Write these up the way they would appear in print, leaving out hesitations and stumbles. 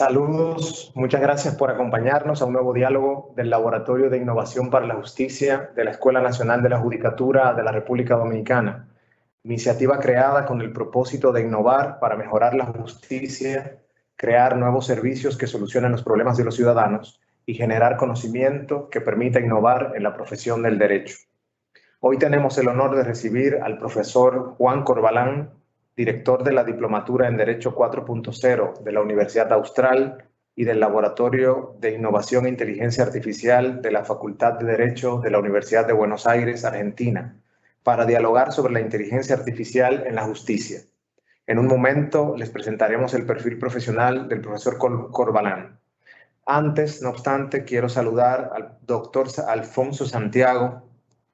Saludos, muchas gracias por acompañarnos a un nuevo diálogo del Laboratorio de Innovación para la Justicia de la Escuela Nacional de la Judicatura de la República Dominicana, iniciativa creada con el propósito de innovar para mejorar la justicia, crear nuevos servicios que solucionen los problemas de los ciudadanos y generar conocimiento que permita innovar en la profesión del derecho. Hoy tenemos el honor de recibir al profesor Juan Corbalán, director de la Diplomatura en Derecho 4.0 de la Universidad Austral y del Laboratorio de Innovación e Inteligencia Artificial de la Facultad de Derecho de la Universidad de Buenos Aires, Argentina, para dialogar sobre la inteligencia artificial en la justicia. En un momento les presentaremos el perfil profesional del profesor Corbalán. Antes, no obstante, quiero saludar al doctor Alfonso Santiago,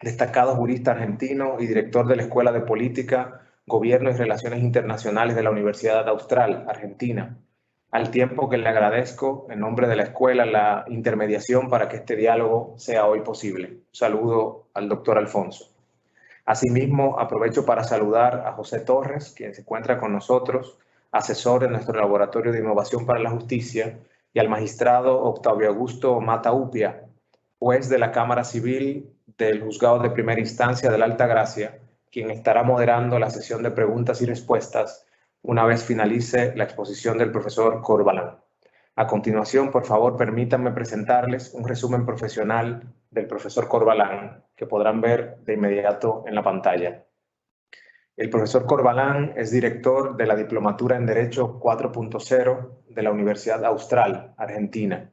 destacado jurista argentino y director de la Escuela de Política, Gobierno y Relaciones Internacionales de la Universidad Austral, Argentina, al tiempo que le agradezco en nombre de la escuela la intermediación para que este diálogo sea hoy posible. Un saludo al doctor Alfonso. Asimismo, aprovecho para saludar a José Torres, quien se encuentra con nosotros, asesor en nuestro Laboratorio de Innovación para la Justicia, y al magistrado Octavio Augusto Mata Upia, juez de la Cámara Civil del Juzgado de Primera Instancia de la Alta Gracia, quien estará moderando la sesión de preguntas y respuestas una vez finalice la exposición del profesor Corbalán. A continuación, por favor, permítanme presentarles un resumen profesional del profesor Corbalán, que podrán ver de inmediato en la pantalla. El profesor Corbalán es director de la Diplomatura en Derecho 4.0 de la Universidad Austral, Argentina.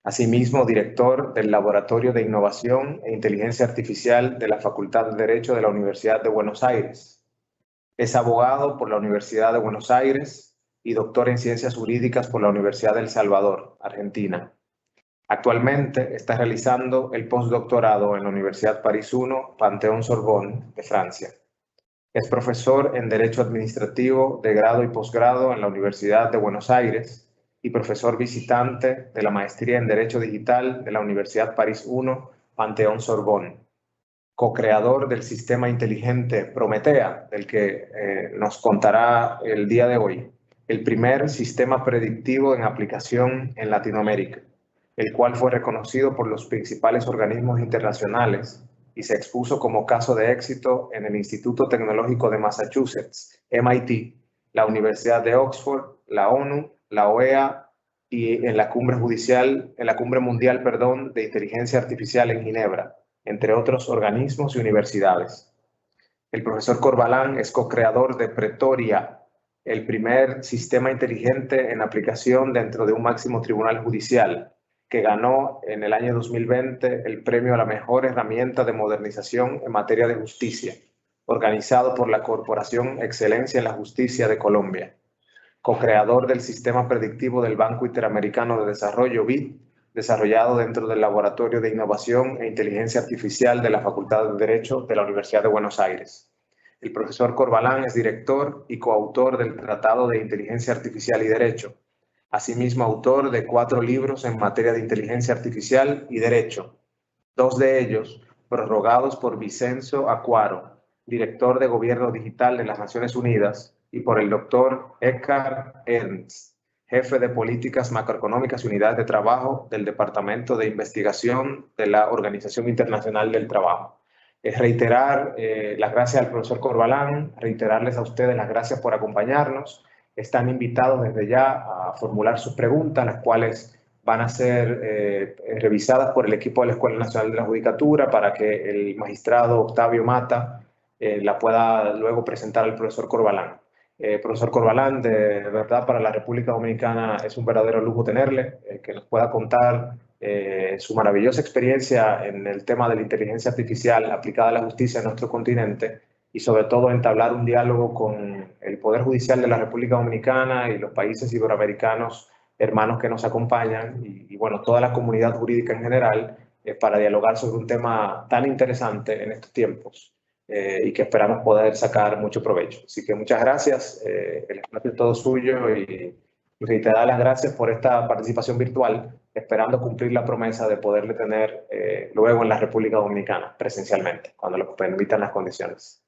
Asimismo, director del Laboratorio de Innovación e Inteligencia Artificial de la Facultad de Derecho de la Universidad de Buenos Aires. Es abogado por la Universidad de Buenos Aires y doctor en Ciencias Jurídicas por la Universidad de El Salvador, Argentina. Actualmente está realizando el postdoctorado en la Universidad París I, Panthéon-Sorbonne, de Francia. Es profesor en Derecho Administrativo de grado y posgrado en la Universidad de Buenos Aires y profesor visitante de la Maestría en Derecho Digital de la Universidad París I, Panthéon-Sorbonne. Co-creador del sistema inteligente Prometea, del que nos contará el día de hoy, el primer sistema predictivo en aplicación en Latinoamérica, el cual fue reconocido por los principales organismos internacionales y se expuso como caso de éxito en el Instituto Tecnológico de Massachusetts, MIT, la Universidad de Oxford, la ONU, la OEA y en la Cumbre Mundial de Inteligencia Artificial en Ginebra, entre otros organismos y universidades. El profesor Corbalán es co-creador de Pretoria, el primer sistema inteligente en aplicación dentro de un máximo tribunal judicial, que ganó en el año 2020 el premio a la mejor herramienta de modernización en materia de justicia, organizado por la Corporación Excelencia en la Justicia de Colombia. Co-creador del sistema predictivo del Banco Interamericano de Desarrollo, BID, desarrollado dentro del Laboratorio de Innovación e Inteligencia Artificial de la Facultad de Derecho de la Universidad de Buenos Aires. El profesor Corbalán es director y coautor del Tratado de Inteligencia Artificial y Derecho, asimismo autor de 4 libros en materia de inteligencia artificial y derecho, 2 de ellos prorrogados por Vicenzo Acuaro, director de Gobierno Digital de las Naciones Unidas, y por el doctor Eckhard Ernst, jefe de Políticas Macroeconómicas y Unidades de Trabajo del Departamento de Investigación de la Organización Internacional del Trabajo. Es reiterar las gracias al profesor Corbalán, reiterarles a ustedes las gracias por acompañarnos. Están invitados desde ya a formular sus preguntas, las cuales van a ser revisadas por el equipo de la Escuela Nacional de la Judicatura para que el magistrado Octavio Mata la pueda luego presentar al profesor Corbalán. Profesor Corbalán, de verdad para la República Dominicana es un verdadero lujo tenerle, que nos pueda contar su maravillosa experiencia en el tema de la inteligencia artificial aplicada a la justicia en nuestro continente y sobre todo entablar un diálogo con el Poder Judicial de la República Dominicana y los países iberoamericanos hermanos que nos acompañan y bueno, toda la comunidad jurídica en general para dialogar sobre un tema tan interesante en estos tiempos. Y que esperamos poder sacar mucho provecho. Así que muchas gracias, el espacio es todo suyo y reiterar las gracias por esta participación virtual, esperando cumplir la promesa de poderle tener luego en la República Dominicana, presencialmente, cuando lo permitan las condiciones.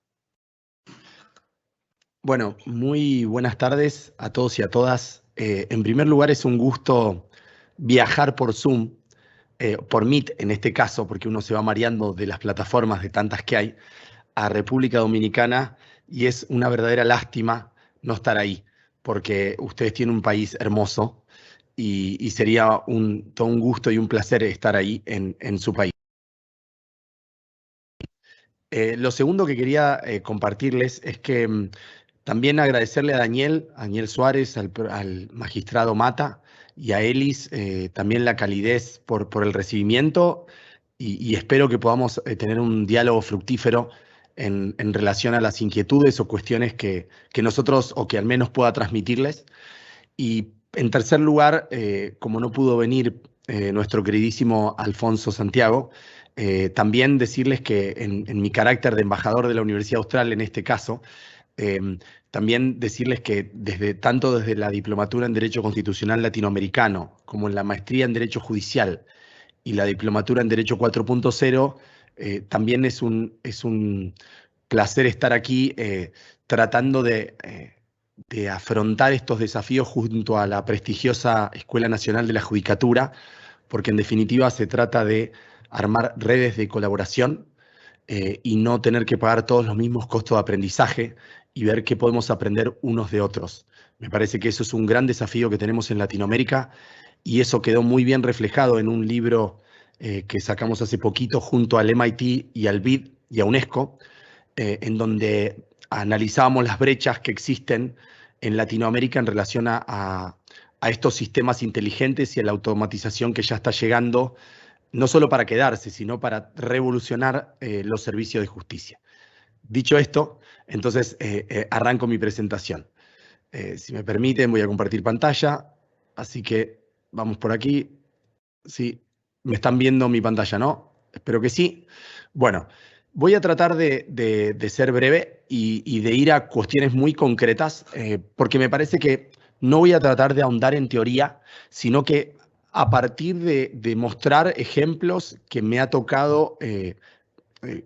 Bueno, muy buenas tardes a todos y a todas. En primer lugar, es un gusto viajar por Zoom, por Meet en este caso, porque uno se va mareando de las plataformas de tantas que hay, a República Dominicana, y es una verdadera lástima no estar ahí, porque ustedes tienen un país hermoso y sería todo un gusto y un placer estar ahí en su país. Lo segundo que quería compartirles es que también agradecerle a Daniel Suárez, al magistrado Mata y a Elis, también la calidez por el recibimiento y espero que podamos tener un diálogo fructífero en relación a las inquietudes o cuestiones que nosotros, o que al menos pueda transmitirles. Y en tercer lugar, como no pudo venir nuestro queridísimo Alfonso Santiago, también decirles que en mi carácter de embajador de la Universidad Austral, en este caso, también decirles que tanto desde la diplomatura en Derecho Constitucional Latinoamericano como en la maestría en Derecho Judicial y la diplomatura en Derecho 4.0, también es un placer estar aquí tratando de afrontar estos desafíos junto a la prestigiosa Escuela Nacional de la Judicatura, porque en definitiva se trata de armar redes de colaboración y no tener que pagar todos los mismos costos de aprendizaje y ver qué podemos aprender unos de otros. Me parece que eso es un gran desafío que tenemos en Latinoamérica y eso quedó muy bien reflejado en un libro que sacamos hace poquito junto al MIT y al BID y a UNESCO, en donde analizábamos las brechas que existen en Latinoamérica en relación a estos sistemas inteligentes y a la automatización que ya está llegando, no solo para quedarse, sino para revolucionar los servicios de justicia. Dicho esto, entonces arranco mi presentación. Si me permiten, voy a compartir pantalla, así que vamos por aquí. Sí, ¿me están viendo mi pantalla, no? Espero que sí. Bueno, voy a tratar de ser breve y de ir a cuestiones muy concretas, porque me parece que no voy a tratar de ahondar en teoría, sino que a partir de mostrar ejemplos que me ha tocado,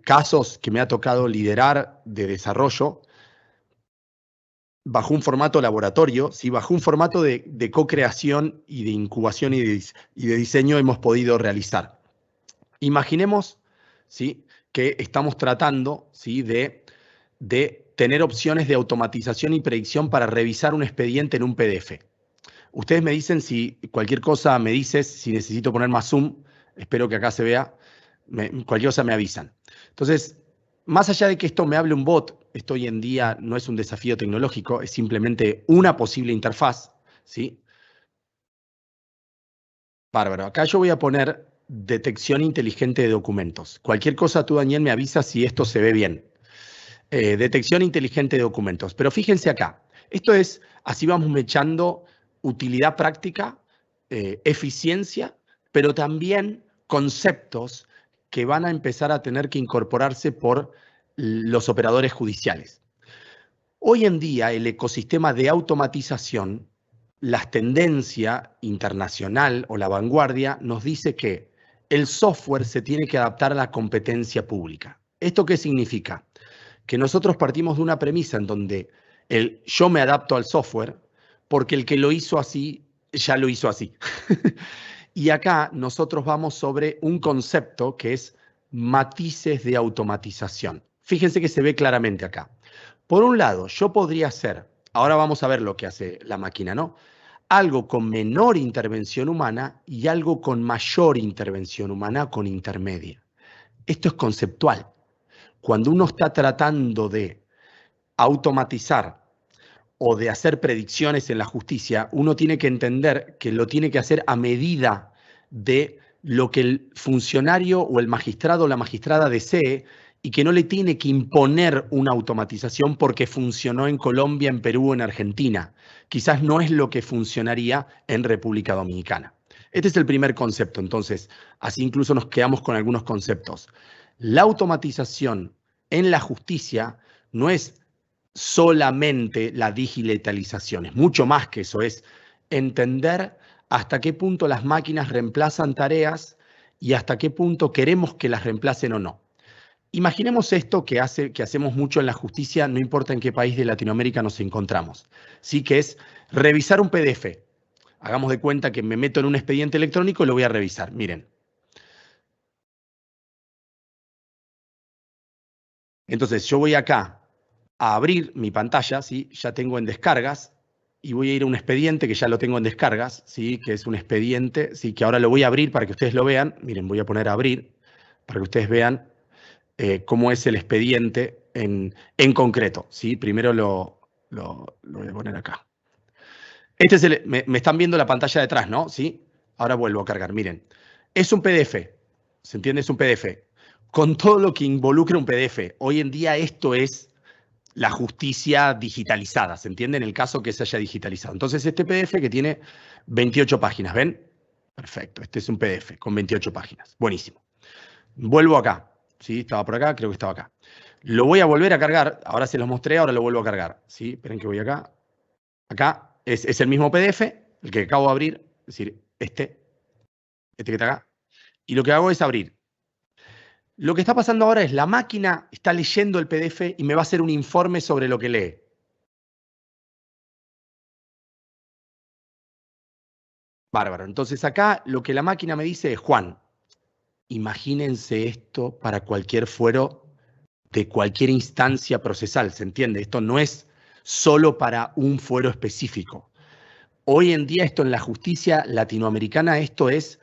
casos que me ha tocado liderar de desarrollo, bajo un formato laboratorio, ¿sí? Bajo un formato de co-creación y de incubación y de diseño hemos podido realizar. Imaginemos, ¿sí?, que estamos tratando, ¿sí?, de tener opciones de automatización y predicción para revisar un expediente en un PDF. Ustedes me dicen si cualquier cosa me dices, si necesito poner más zoom, espero que acá se vea, cualquier cosa me avisan. Entonces, más allá de que esto me hable un bot, esto hoy en día no es un desafío tecnológico, es simplemente una posible interfaz, ¿sí? Bárbaro. Acá yo voy a poner detección inteligente de documentos. Cualquier cosa tú, Daniel, me avisa si esto se ve bien. Detección inteligente de documentos. Pero fíjense acá, esto es, así vamos mechando utilidad práctica, eficiencia, pero también conceptos que van a empezar a tener que incorporarse por los operadores judiciales. Hoy en día el ecosistema de automatización, la tendencia internacional o la vanguardia nos dice que el software se tiene que adaptar a la competencia pública. ¿Esto qué significa? Que nosotros partimos de una premisa en donde yo me adapto al software porque el que lo hizo así, ya lo hizo así. Y acá nosotros vamos sobre un concepto que es matices de automatización. Fíjense que se ve claramente acá. Por un lado, yo podría hacer, ahora vamos a ver lo que hace la máquina, ¿no? Algo con menor intervención humana y algo con mayor intervención humana, con intermedia. Esto es conceptual. Cuando uno está tratando de automatizar o de hacer predicciones en la justicia, uno tiene que entender que lo tiene que hacer a medida de lo que el funcionario o el magistrado o la magistrada desee y que no le tiene que imponer una automatización porque funcionó en Colombia, en Perú o en Argentina. Quizás no es lo que funcionaría en República Dominicana. Este es el primer concepto, entonces, así incluso nos quedamos con algunos conceptos. La automatización en la justicia no es solamente la digitalización, es mucho más que eso, es entender hasta qué punto las máquinas reemplazan tareas y hasta qué punto queremos que las reemplacen o no. Imaginemos esto que hacemos mucho en la justicia, no importa en qué país de Latinoamérica nos encontramos, ¿sí? Que es revisar un PDF. Hagamos de cuenta que me meto en un expediente electrónico y lo voy a revisar. Miren. Entonces yo voy acá a abrir mi pantalla, ¿sí? Ya tengo en descargas y voy a ir a un expediente que ya lo tengo en descargas, ¿sí? Que es un expediente, ¿sí? Que ahora lo voy a abrir para que ustedes lo vean. Miren, voy a poner a abrir para que ustedes vean cómo es el expediente en concreto, ¿sí? Primero lo voy a poner acá. Este es me están viendo la pantalla de atrás, ¿no? ¿Sí? Ahora vuelvo a cargar, miren. Es un PDF, ¿se entiende? Es un PDF. Con todo lo que involucra un PDF. Hoy en día esto es la justicia digitalizada, ¿se entiende? En el caso que se haya digitalizado. Entonces este PDF que tiene 28 páginas, ¿ven? Perfecto, este es un PDF con 28 páginas. Buenísimo. Vuelvo acá, ¿sí? Estaba por acá, creo que estaba acá. Lo voy a volver a cargar, ahora se los mostré, ahora lo vuelvo a cargar, ¿sí? Esperen que voy acá. Acá es el mismo PDF, el que acabo de abrir, es decir, este que está acá. Y lo que hago es abrir. Lo que está pasando ahora es la máquina está leyendo el PDF y me va a hacer un informe sobre lo que lee. Bárbaro. Entonces acá lo que la máquina me dice es, Juan, imagínense esto para cualquier fuero de cualquier instancia procesal, ¿se entiende? Esto no es solo para un fuero específico. Hoy en día esto en la justicia latinoamericana, esto es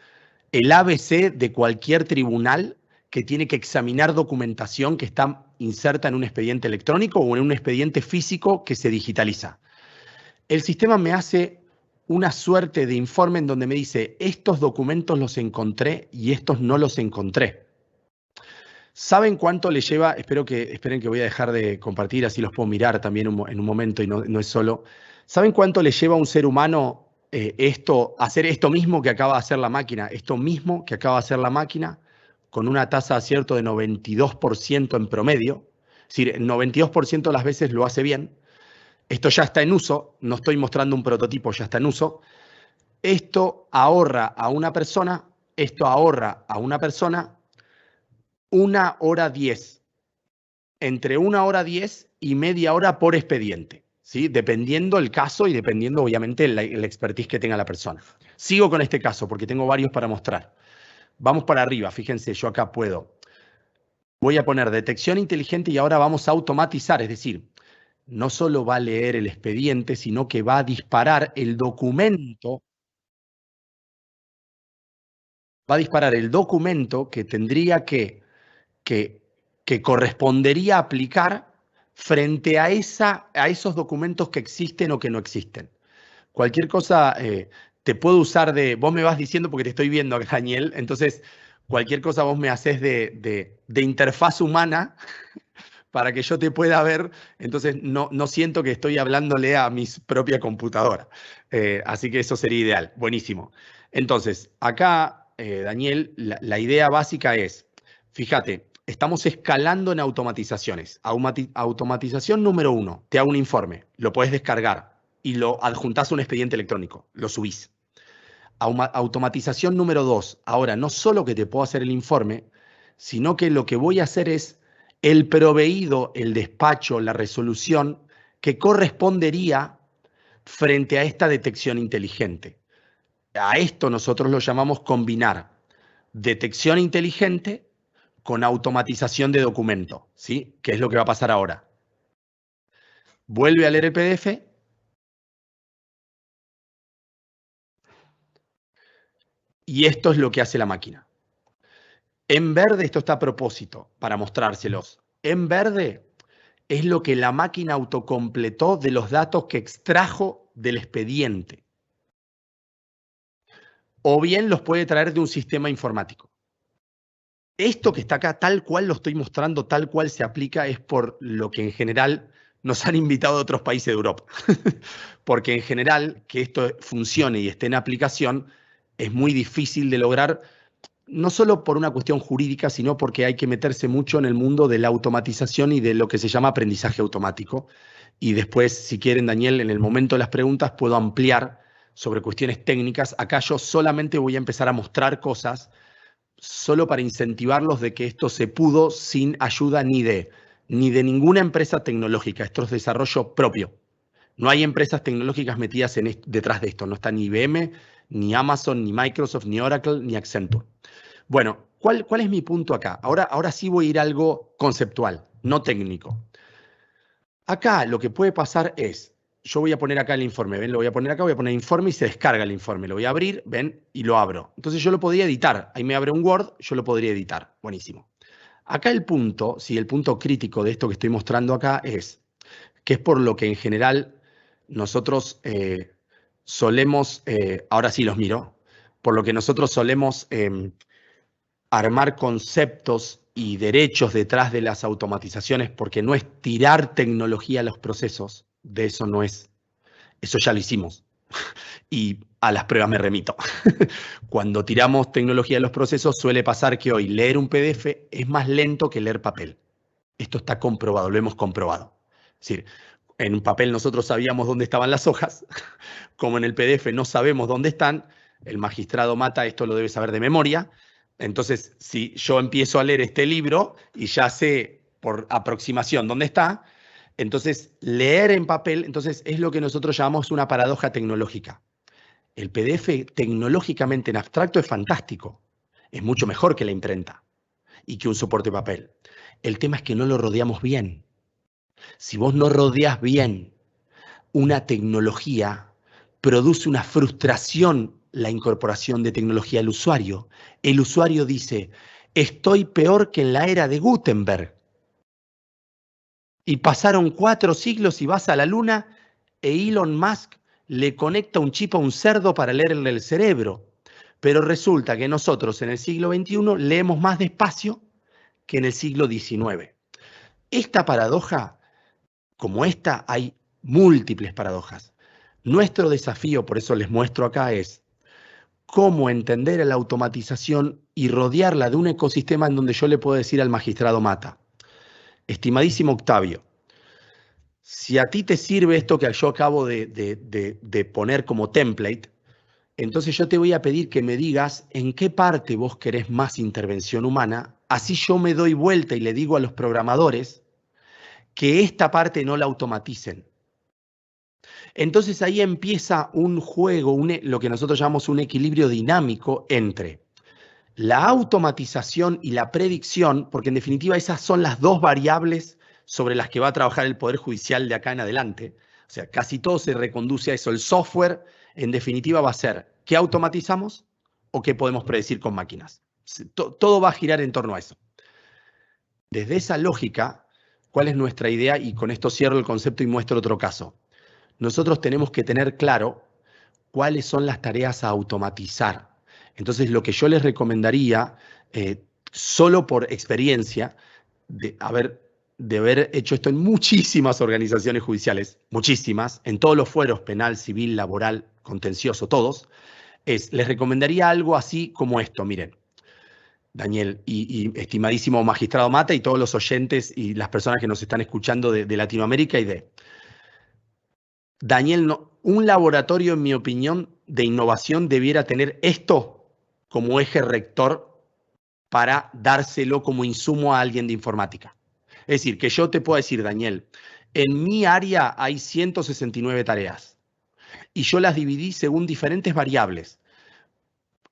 el ABC de cualquier tribunal que tiene que examinar documentación que está inserta en un expediente electrónico o en un expediente físico que se digitaliza. El sistema me hace una suerte de informe en donde me dice, estos documentos los encontré y estos no los encontré. ¿Saben cuánto le lleva? Esperen que voy a dejar de compartir, así los puedo mirar también en un momento y no es solo. ¿Saben cuánto le lleva a un ser humano hacer esto mismo que acaba de hacer la máquina? Esto mismo que acaba de hacer la máquina con una tasa de acierto de 92% en promedio. Es decir, el 92% de las veces lo hace bien. Esto ya está en uso, no estoy mostrando un prototipo, ya está en uso. Esto ahorra a una persona 1 hora 10, entre 1 hora 10 y media hora por expediente, ¿sí? Dependiendo el caso y dependiendo obviamente el expertise que tenga la persona. Sigo con este caso porque tengo varios para mostrar. Vamos para arriba, fíjense, yo acá voy a poner detección inteligente y ahora vamos a automatizar, es decir, no solo va a leer el expediente, sino que va a disparar el documento. Va a disparar el documento que tendría que correspondería aplicar frente a esos documentos que existen o que no existen. Cualquier cosa te puedo usar vos me vas diciendo porque te estoy viendo, Daniel, entonces cualquier cosa vos me haces de interfaz humana para que yo te pueda ver, entonces no siento que estoy hablándole a mi propia computadora. Así que eso sería ideal. Buenísimo. Entonces, acá, Daniel, la idea básica es, fíjate, estamos escalando en automatizaciones. Automatización número 1, te hago un informe, lo puedes descargar y lo adjuntás a un expediente electrónico, lo subís. Automatización número 2, ahora no solo que te puedo hacer el informe, sino que lo que voy a hacer es el proveído, el despacho, la resolución que correspondería frente a esta detección inteligente. A esto nosotros lo llamamos combinar detección inteligente con automatización de documento, ¿sí? Que es lo que va a pasar ahora. Vuelve a leer el PDF. Y esto es lo que hace la máquina. En verde, esto está a propósito, para mostrárselos. En verde es lo que la máquina autocompletó de los datos que extrajo del expediente. O bien los puede traer de un sistema informático. Esto que está acá, tal cual lo estoy mostrando, tal cual se aplica, es por lo que en general nos han invitado a otros países de Europa. Porque en general, que esto funcione y esté en aplicación, es muy difícil de lograr, no solo por una cuestión jurídica, sino porque hay que meterse mucho en el mundo de la automatización y de lo que se llama aprendizaje automático. Y después, si quieren, Daniel, en el momento de las preguntas puedo ampliar sobre cuestiones técnicas. Acá yo solamente voy a empezar a mostrar cosas solo para incentivarlos de que esto se pudo sin ayuda ni de ninguna empresa tecnológica. Esto es desarrollo propio. No hay empresas tecnológicas metidas detrás de esto. No está ni IBM, ni Amazon, ni Microsoft, ni Oracle, ni Accenture. Bueno, ¿cuál es mi punto acá? Ahora sí voy a ir a algo conceptual, no técnico. Acá lo que puede pasar es, yo voy a poner acá el informe, ¿ven? Lo voy a poner acá, voy a poner informe y se descarga el informe. Lo voy a abrir, ¿ven? Y lo abro. Entonces yo lo podría editar. Ahí me abre un Word, yo lo podría editar. Buenísimo. Acá el punto, sí, el punto crítico de esto que estoy mostrando acá es que es por lo que en general nosotros solemos, ahora sí los miro, por lo que nosotros solemos armar conceptos y derechos detrás de las automatizaciones, porque no es tirar tecnología a los procesos, de eso no es, eso ya lo hicimos. Y a las pruebas me remito. Cuando tiramos tecnología a los procesos suele pasar que hoy leer un PDF es más lento que leer papel. Esto está comprobado, lo hemos comprobado. Es decir, en un papel nosotros sabíamos dónde estaban las hojas, como en el PDF no sabemos dónde están, el magistrado Mata esto lo debe saber de memoria. Entonces, si yo empiezo a leer este libro y ya sé por aproximación dónde está, entonces leer en papel, entonces es lo que nosotros llamamos una paradoja tecnológica. El PDF tecnológicamente en abstracto es fantástico, es mucho mejor que la imprenta y que un soporte de papel. El tema es que no lo rodeamos bien. Si vos no rodeas bien una tecnología, produce una frustración la incorporación de tecnología al usuario. El usuario dice, estoy peor que en la era de Gutenberg. Y pasaron 4 siglos y vas a la luna e Elon Musk le conecta un chip a un cerdo para leerle el cerebro. Pero resulta que nosotros en el siglo XXI leemos más despacio que en el siglo XIX. Esta paradoja, como esta, hay múltiples paradojas. Nuestro desafío, por eso les muestro acá, es cómo entender a la automatización y rodearla de un ecosistema en donde yo le puedo decir al magistrado Mata, estimadísimo Octavio, si a ti te sirve esto que yo acabo de poner como template, entonces yo te voy a pedir que me digas en qué parte vos querés más intervención humana, así yo me doy vuelta y le digo a los programadores que esta parte no la automaticen. Entonces ahí empieza un juego, lo que nosotros llamamos un equilibrio dinámico entre la automatización y la predicción, porque en definitiva esas son las dos variables sobre las que va a trabajar el Poder Judicial de acá en adelante. O sea, casi todo se reconduce a eso. El software, en definitiva, va a ser qué automatizamos o qué podemos predecir con máquinas. Todo va a girar en torno a eso. Desde esa lógica, ¿cuál es nuestra idea? Y con esto cierro el concepto y muestro otro caso. Nosotros tenemos que tener claro cuáles son las tareas a automatizar. Entonces, lo que yo les recomendaría, solo por experiencia, de haber hecho esto en muchísimas organizaciones judiciales, muchísimas, en todos los fueros, penal, civil, laboral, contencioso, todos, les recomendaría algo así como esto, miren. Daniel y estimadísimo magistrado Mata y todos los oyentes y las personas que nos están escuchando de Latinoamérica y Daniel, un laboratorio, en mi opinión, de innovación debiera tener esto como eje rector para dárselo como insumo a alguien de informática. Es decir, que yo te pueda decir, Daniel, en mi área hay 169 tareas y yo las dividí según diferentes variables,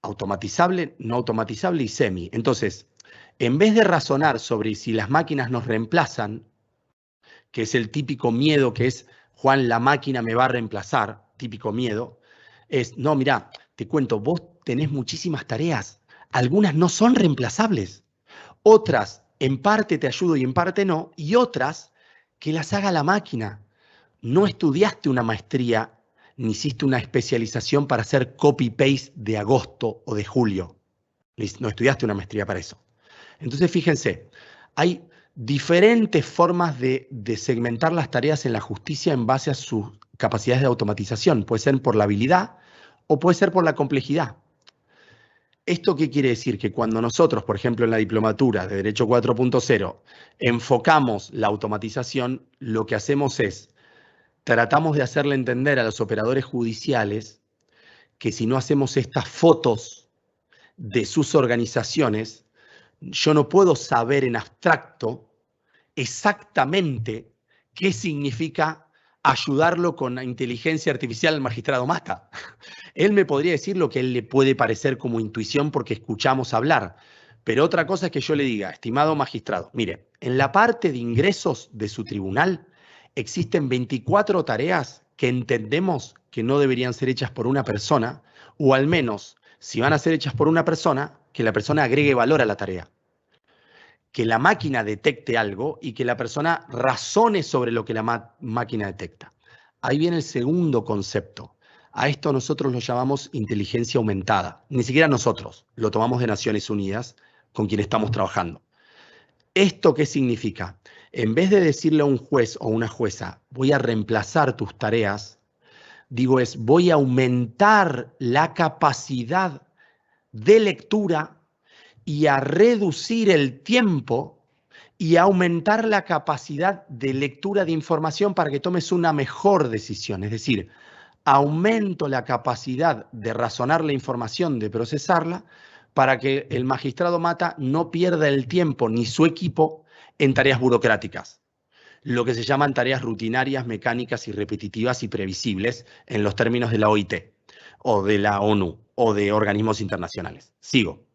automatizable, no automatizable y semi. Entonces, en vez de razonar sobre si las máquinas nos reemplazan, que es el típico miedo que es, Juan, la máquina me va a reemplazar, típico miedo, es, no, mirá, te cuento, vos tenés muchísimas tareas, algunas no son reemplazables, otras en parte te ayudo y en parte no, y otras que las haga la máquina. No estudiaste una maestría ni hiciste una especialización para hacer copy-paste de agosto o de julio. No estudiaste una maestría para eso. Entonces, fíjense, hay diferentes formas de segmentar las tareas en la justicia en base a sus capacidades de automatización. Puede ser por la habilidad o puede ser por la complejidad. ¿Esto qué quiere decir? Que cuando nosotros, por ejemplo, en la diplomatura de Derecho 4.0, enfocamos la automatización, lo que hacemos es, tratamos de hacerle entender a los operadores judiciales que si no hacemos estas fotos de sus organizaciones, yo no puedo saber en abstracto exactamente qué significa ayudarlo con la inteligencia artificial al magistrado Mata. Él me podría decir lo que a él le puede parecer como intuición porque escuchamos hablar. Pero otra cosa es que yo le diga, estimado magistrado, mire, en la parte de ingresos de su tribunal existen 24 tareas que entendemos que no deberían ser hechas por una persona, o al menos, si van a ser hechas por una persona, que la persona agregue valor a la tarea. Que la máquina detecte algo y que la persona razone sobre lo que la máquina detecta. Ahí viene el segundo concepto. A esto nosotros lo llamamos inteligencia aumentada. Ni siquiera nosotros, lo tomamos de Naciones Unidas, con quien estamos trabajando. ¿Esto qué significa? En vez de decirle a un juez o una jueza, voy a reemplazar tus tareas, digo voy a aumentar la capacidad de lectura y a reducir el tiempo y a aumentar la capacidad de lectura de información para que tomes una mejor decisión. Es decir, aumento la capacidad de razonar la información, de procesarla, para que el magistrado Mata no pierda el tiempo ni su equipo en tareas burocráticas, lo que se llaman tareas rutinarias, mecánicas y repetitivas y previsibles en los términos de la OIT o de la ONU o de organismos internacionales. Sigo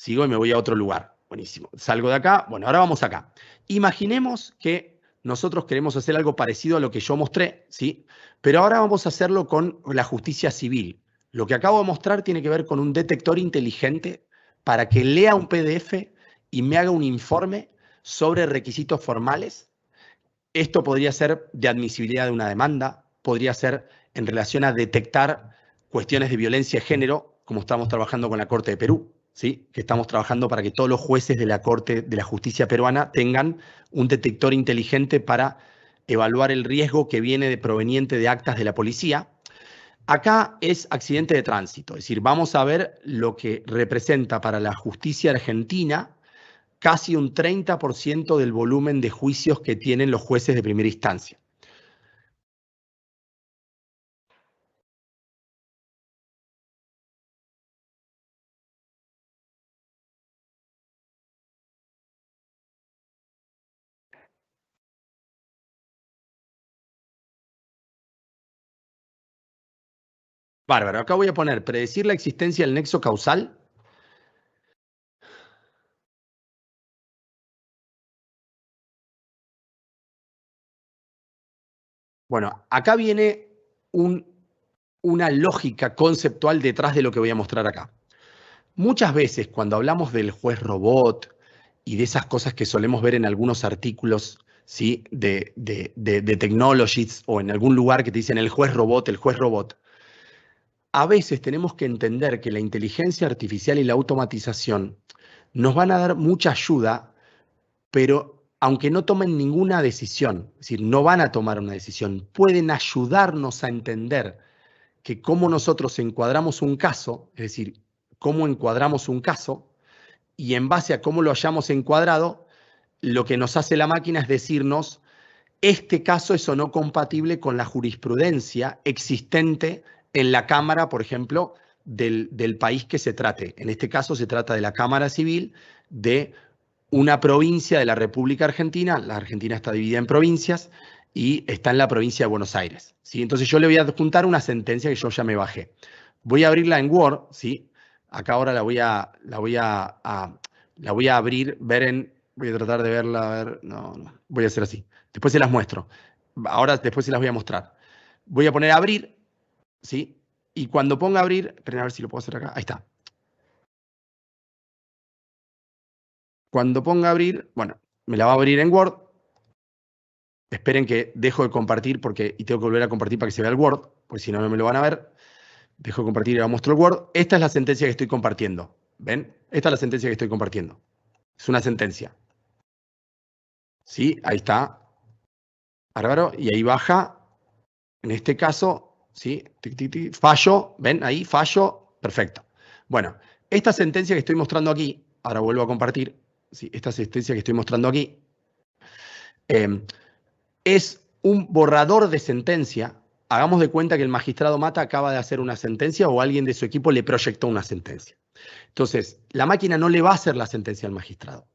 y me voy a otro lugar. Buenísimo. Salgo de acá. Bueno, ahora vamos acá. Imaginemos que nosotros queremos hacer algo parecido a lo que yo mostré, ¿sí? Pero ahora vamos a hacerlo con la justicia civil. Lo que acabo de mostrar tiene que ver con un detector inteligente para que lea un PDF y me haga un informe sobre requisitos formales. Esto podría ser de admisibilidad de una demanda, podría ser en relación a detectar cuestiones de violencia de género, como estamos trabajando con la Corte de Perú, ¿sí? Que estamos trabajando para que todos los jueces de la Corte de la Justicia peruana tengan un detector inteligente para evaluar el riesgo que viene proveniente de actas de la policía. Acá es accidente de tránsito, es decir, vamos a ver lo que representa para la justicia argentina casi un 30% del volumen de juicios que tienen los jueces de primera instancia. Bárbaro, acá voy a poner predecir la existencia del nexo causal. Bueno, acá viene una lógica conceptual detrás de lo que voy a mostrar acá. Muchas veces cuando hablamos del juez robot y de esas cosas que solemos ver en algunos artículos, ¿sí? de Technologies o en algún lugar que te dicen el juez robot, a veces tenemos que entender que la inteligencia artificial y la automatización nos van a dar mucha ayuda, pero aunque no tomen ninguna decisión, es decir, no van a tomar una decisión, pueden ayudarnos a entender que cómo nosotros encuadramos un caso, es decir, cómo encuadramos un caso, y en base a cómo lo hayamos encuadrado, lo que nos hace la máquina es decirnos, este caso es o no compatible con la jurisprudencia existente en la Cámara, por ejemplo, del país que se trate. En este caso se trata de la Cámara Civil de una provincia de la República Argentina. La Argentina está dividida en provincias y está en la provincia de Buenos Aires, ¿sí? Entonces yo le voy a adjuntar una sentencia que yo ya me bajé. Voy a abrirla en Word, ¿sí? Acá ahora la voy a abrir, voy a tratar de verla, a ver, no, voy a hacer así. Después se las muestro. Ahora después se las voy a mostrar. Voy a poner abrir, ¿sí? Y cuando ponga abrir, esperen a ver si lo puedo hacer acá. Ahí está. Cuando ponga abrir, bueno, me la va a abrir en Word. Esperen que dejo de compartir y tengo que volver a compartir para que se vea el Word, porque si no, no me lo van a ver. Dejo de compartir y les muestro el Word. Esta es la sentencia que estoy compartiendo. ¿Ven? Esta es la sentencia que estoy compartiendo. Es una sentencia. ¿Sí? Ahí está. Bárbaro. Y ahí baja. En este caso, ¿sí? Fallo. ¿Ven? Ahí, fallo. Perfecto. Bueno, esta sentencia que estoy mostrando aquí, ahora vuelvo a compartir. ¿Sí? Esta sentencia que estoy mostrando aquí, es un borrador de sentencia. Hagamos de cuenta que el magistrado Mata acaba de hacer una sentencia o alguien de su equipo le proyectó una sentencia. Entonces, la máquina no le va a hacer la sentencia al magistrado.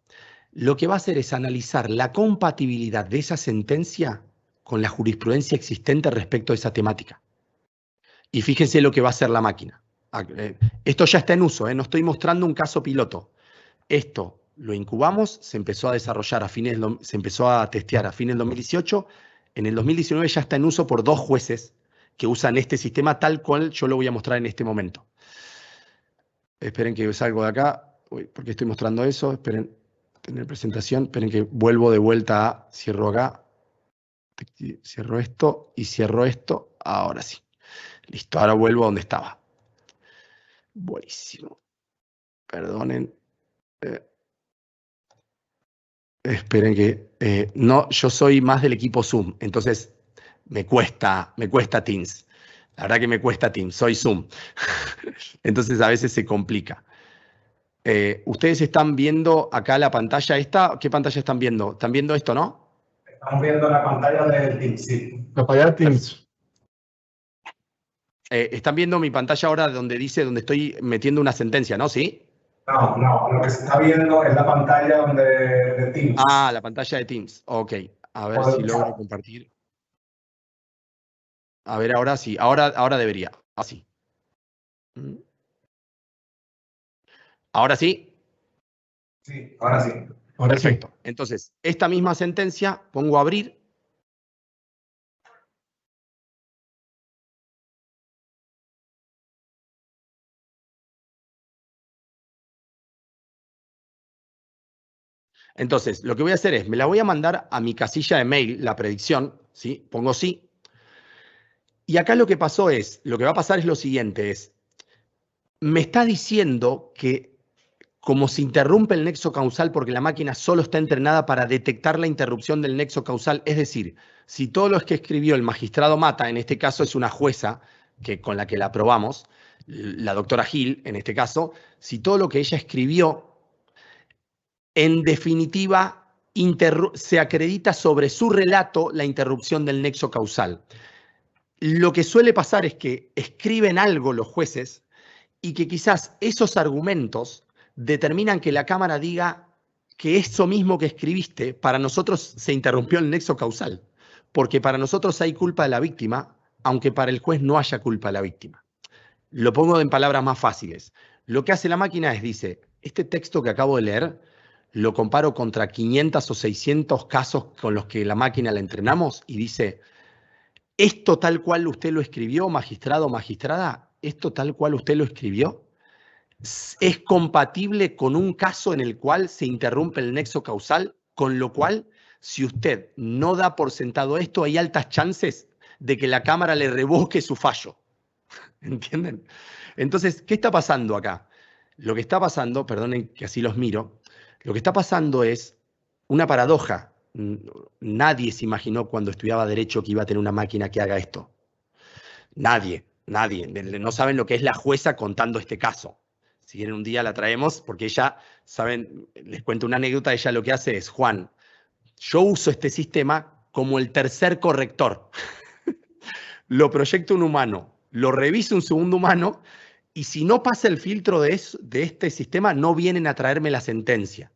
Lo que va a hacer es analizar la compatibilidad de esa sentencia con la jurisprudencia existente respecto a esa temática. Y fíjense lo que va a hacer la máquina. Esto ya está en uso, no estoy mostrando un caso piloto. Esto lo incubamos, se empezó a desarrollar se empezó a testear a fines del 2018. En el 2019 ya está en uso por 2 jueces que usan este sistema tal cual yo lo voy a mostrar en este momento. Esperen que salgo de acá. Uy, ¿por qué estoy mostrando eso? Esperen, tener presentación. Esperen que vuelvo de vuelta a, cierro acá. Cierro esto y cierro esto. Ahora sí. Listo, ahora vuelvo a donde estaba. Buenísimo. Perdonen. Esperen que... no, yo soy más del equipo Zoom, entonces me cuesta Teams. La verdad que me cuesta Teams, soy Zoom. Entonces a veces se complica. Ustedes están viendo acá la pantalla esta. ¿Qué pantalla están viendo? ¿Están viendo esto, no? Estamos viendo la pantalla de Teams, sí. La pantalla de Teams. Están viendo mi pantalla ahora donde estoy metiendo una sentencia, ¿no? ¿Sí? No, lo que se está viendo es la pantalla de Teams. Ah, la pantalla de Teams. Ok, a ver si logro compartir. A ver, ahora sí, ahora debería. Así. ¿Ahora sí? Sí, ahora sí. Perfecto. Sí. Entonces, esta misma sentencia, pongo a abrir. Entonces, lo que voy a hacer es, me la voy a mandar a mi casilla de mail, la predicción, ¿sí? Pongo sí. Y acá lo que pasó es, lo que va a pasar es lo siguiente, me está diciendo que como se interrumpe el nexo causal porque la máquina solo está entrenada para detectar la interrupción del nexo causal, es decir, si todo lo que escribió el magistrado Mata, en este caso es una jueza con la que la aprobamos, la doctora Gil, en este caso, si todo lo que ella escribió, en definitiva, se acredita sobre su relato la interrupción del nexo causal. Lo que suele pasar es que escriben algo los jueces y que quizás esos argumentos determinan que la Cámara diga que eso mismo que escribiste, para nosotros se interrumpió el nexo causal, porque para nosotros hay culpa de la víctima, aunque para el juez no haya culpa de la víctima. Lo pongo en palabras más fáciles. Lo que hace la máquina es, dice, este texto que acabo de leer, lo comparo contra 500 o 600 casos con los que la máquina la entrenamos y dice, esto tal cual usted lo escribió, magistrado o magistrada, esto tal cual usted lo escribió, es compatible con un caso en el cual se interrumpe el nexo causal, con lo cual, si usted no da por sentado esto, hay altas chances de que la Cámara le revoque su fallo. ¿Entienden? Entonces, ¿qué está pasando acá? Lo que está pasando, perdonen que así los miro, lo que está pasando es una paradoja. Nadie se imaginó cuando estudiaba Derecho que iba a tener una máquina que haga esto. Nadie. No saben lo que es la jueza contando este caso. Si quieren un día la traemos, porque ella, saben, les cuento una anécdota, ella lo que hace es, Juan, yo uso este sistema como el tercer corrector. Lo proyecto un humano, lo reviso un segundo humano, y si no pasa el filtro de este sistema, no vienen a traerme la sentencia.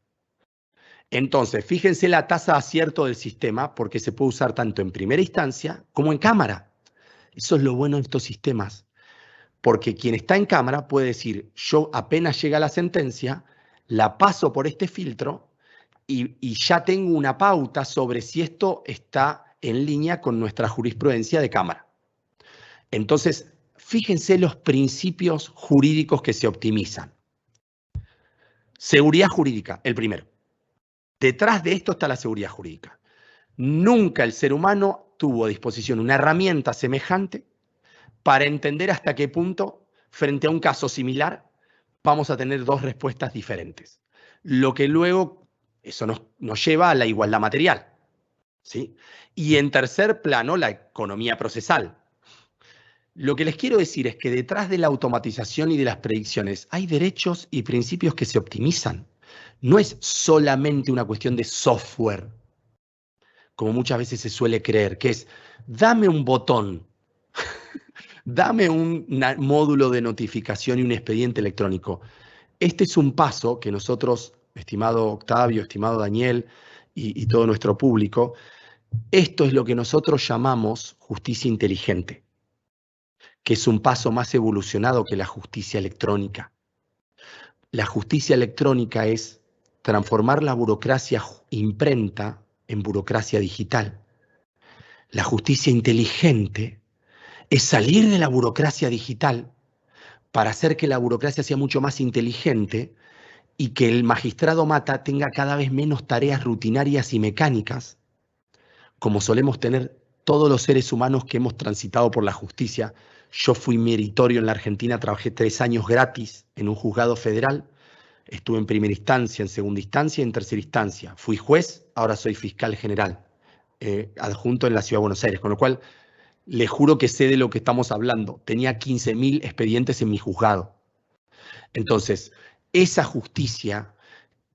Entonces, fíjense la tasa de acierto del sistema, porque se puede usar tanto en primera instancia como en cámara. Eso es lo bueno de estos sistemas. Porque quien está en cámara puede decir, yo apenas llega la sentencia, la paso por este filtro y ya tengo una pauta sobre si esto está en línea con nuestra jurisprudencia de cámara. Entonces, fíjense los principios jurídicos que se optimizan. Seguridad jurídica, el primero. Detrás de esto está la seguridad jurídica. Nunca el ser humano tuvo a disposición una herramienta semejante para entender hasta qué punto, frente a un caso similar, vamos a tener 2 respuestas diferentes. Lo que luego, eso nos lleva a la igualdad material, ¿sí? Y en tercer plano, la economía procesal. Lo que les quiero decir es que detrás de la automatización y de las predicciones hay derechos y principios que se optimizan. No es solamente una cuestión de software, como muchas veces se suele creer, que es, dame un botón, dame un módulo de notificación y un expediente electrónico. Este es un paso que nosotros, estimado Octavio, estimado Daniel y todo nuestro público, Esto es lo que nosotros llamamos justicia inteligente, que es un paso más evolucionado que la justicia electrónica. La justicia electrónica es transformar la burocracia imprenta en burocracia digital. La justicia inteligente es salir de la burocracia digital para hacer que la burocracia sea mucho más inteligente y que el magistrado Mata tenga cada vez menos tareas rutinarias y mecánicas, como solemos tener todos los seres humanos que hemos transitado por la justicia. Yo fui meritorio en la Argentina, trabajé 3 años gratis en un juzgado federal, estuve en primera instancia, en segunda instancia y en tercera instancia. Fui juez, ahora soy fiscal general, adjunto en la Ciudad de Buenos Aires, con lo cual les juro que sé de lo que estamos hablando. Tenía 15.000 expedientes en mi juzgado. Entonces, esa justicia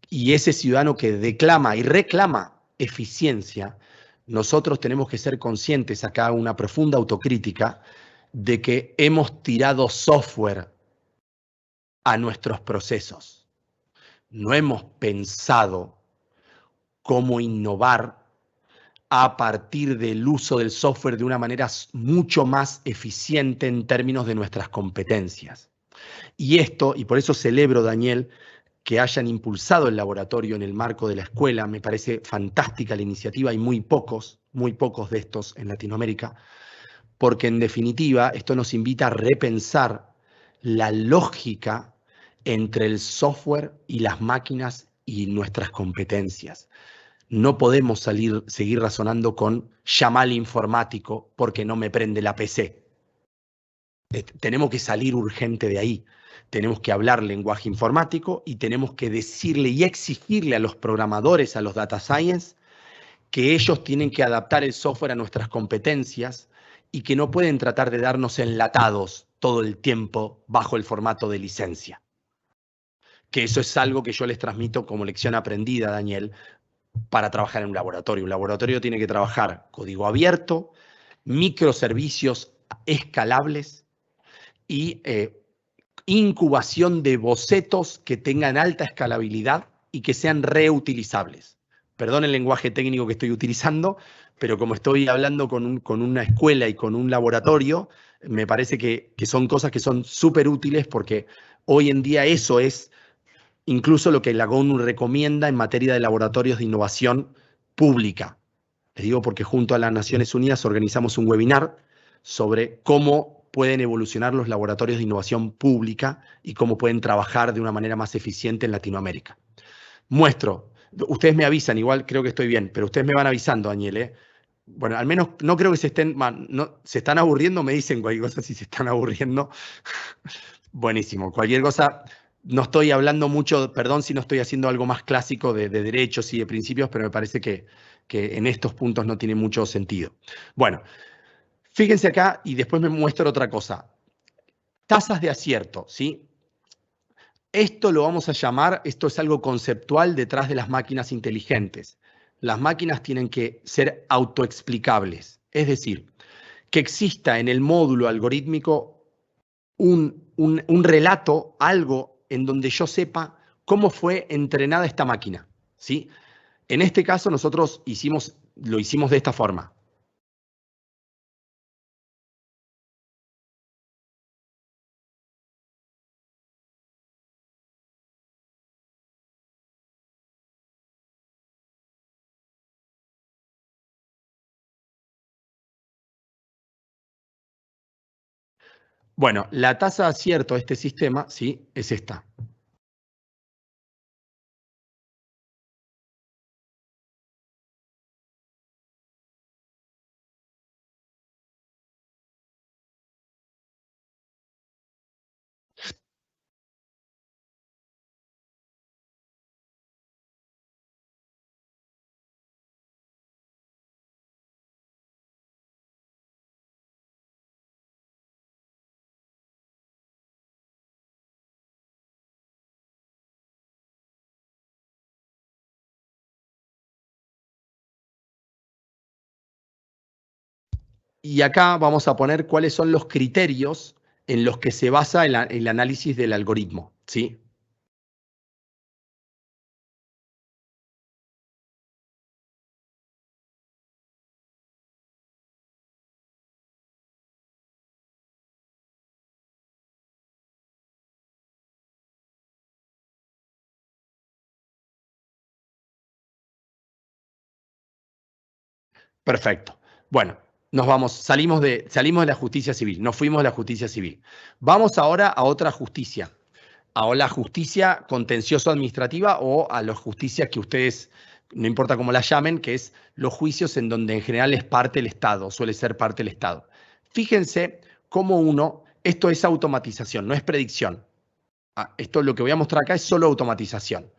y ese ciudadano que declama y reclama eficiencia, nosotros tenemos que ser conscientes, acá una profunda autocrítica, de que hemos tirado software a nuestros procesos. No hemos pensado cómo innovar a partir del uso del software de una manera mucho más eficiente en términos de nuestras competencias. Y esto, y por eso celebro, Daniel, que hayan impulsado el laboratorio en el marco de la escuela. Me parece fantástica la iniciativa. Hay muy pocos de estos en Latinoamérica, porque en definitiva esto nos invita a repensar la lógica entre el software y las máquinas y nuestras competencias. No podemos seguir razonando con llamar al informático porque no me prende la PC. Tenemos que salir urgente de ahí. Tenemos que hablar lenguaje informático y tenemos que decirle y exigirle a los programadores, a los data science, que ellos tienen que adaptar el software a nuestras competencias y que no pueden tratar de darnos enlatados todo el tiempo bajo el formato de licencia. Que eso es algo que yo les transmito como lección aprendida, Daniel, para trabajar en un laboratorio. Un laboratorio tiene que trabajar código abierto, microservicios escalables y incubación de bocetos que tengan alta escalabilidad y que sean reutilizables. Perdón el lenguaje técnico que estoy utilizando, pero como estoy hablando con una escuela y con un laboratorio, me parece que son cosas que son súper útiles porque hoy en día eso es incluso lo que la ONU recomienda en materia de laboratorios de innovación pública. Les digo porque junto a las Naciones Unidas organizamos un webinar sobre cómo pueden evolucionar los laboratorios de innovación pública y cómo pueden trabajar de una manera más eficiente en Latinoamérica. Muestro, ustedes me avisan, igual creo que estoy bien, pero ustedes me van avisando, Daniel, ¿eh? Bueno, al menos no creo que se estén, no, se están aburriendo, me dicen cualquier cosa si se están aburriendo. Buenísimo, cualquier cosa, no estoy hablando mucho, perdón si no estoy haciendo algo más clásico de derechos y de principios, pero me parece que en estos puntos no tiene mucho sentido. Bueno, fíjense acá y después me muestro otra cosa. Tasas de acierto, ¿sí? Esto lo vamos a llamar, esto es algo conceptual detrás de las máquinas inteligentes. Las máquinas tienen que ser autoexplicables, es decir, que exista en el módulo algorítmico un relato, algo en donde yo sepa cómo fue entrenada esta máquina, ¿sí? En este caso nosotros lo hicimos de esta forma. Bueno, la tasa de acierto de este sistema, sí, es esta. Y acá vamos a poner cuáles son los criterios en los que se basa el análisis del algoritmo, ¿sí? Perfecto. Bueno, salimos de la justicia civil, nos fuimos de la justicia civil. Vamos ahora a otra justicia, a la justicia contencioso-administrativa o a la justicia que ustedes, no importa cómo la llamen, que es los juicios en donde en general es parte el Estado, suele ser parte del Estado. Fíjense cómo esto es automatización, no es predicción. Esto lo que voy a mostrar acá es solo automatización.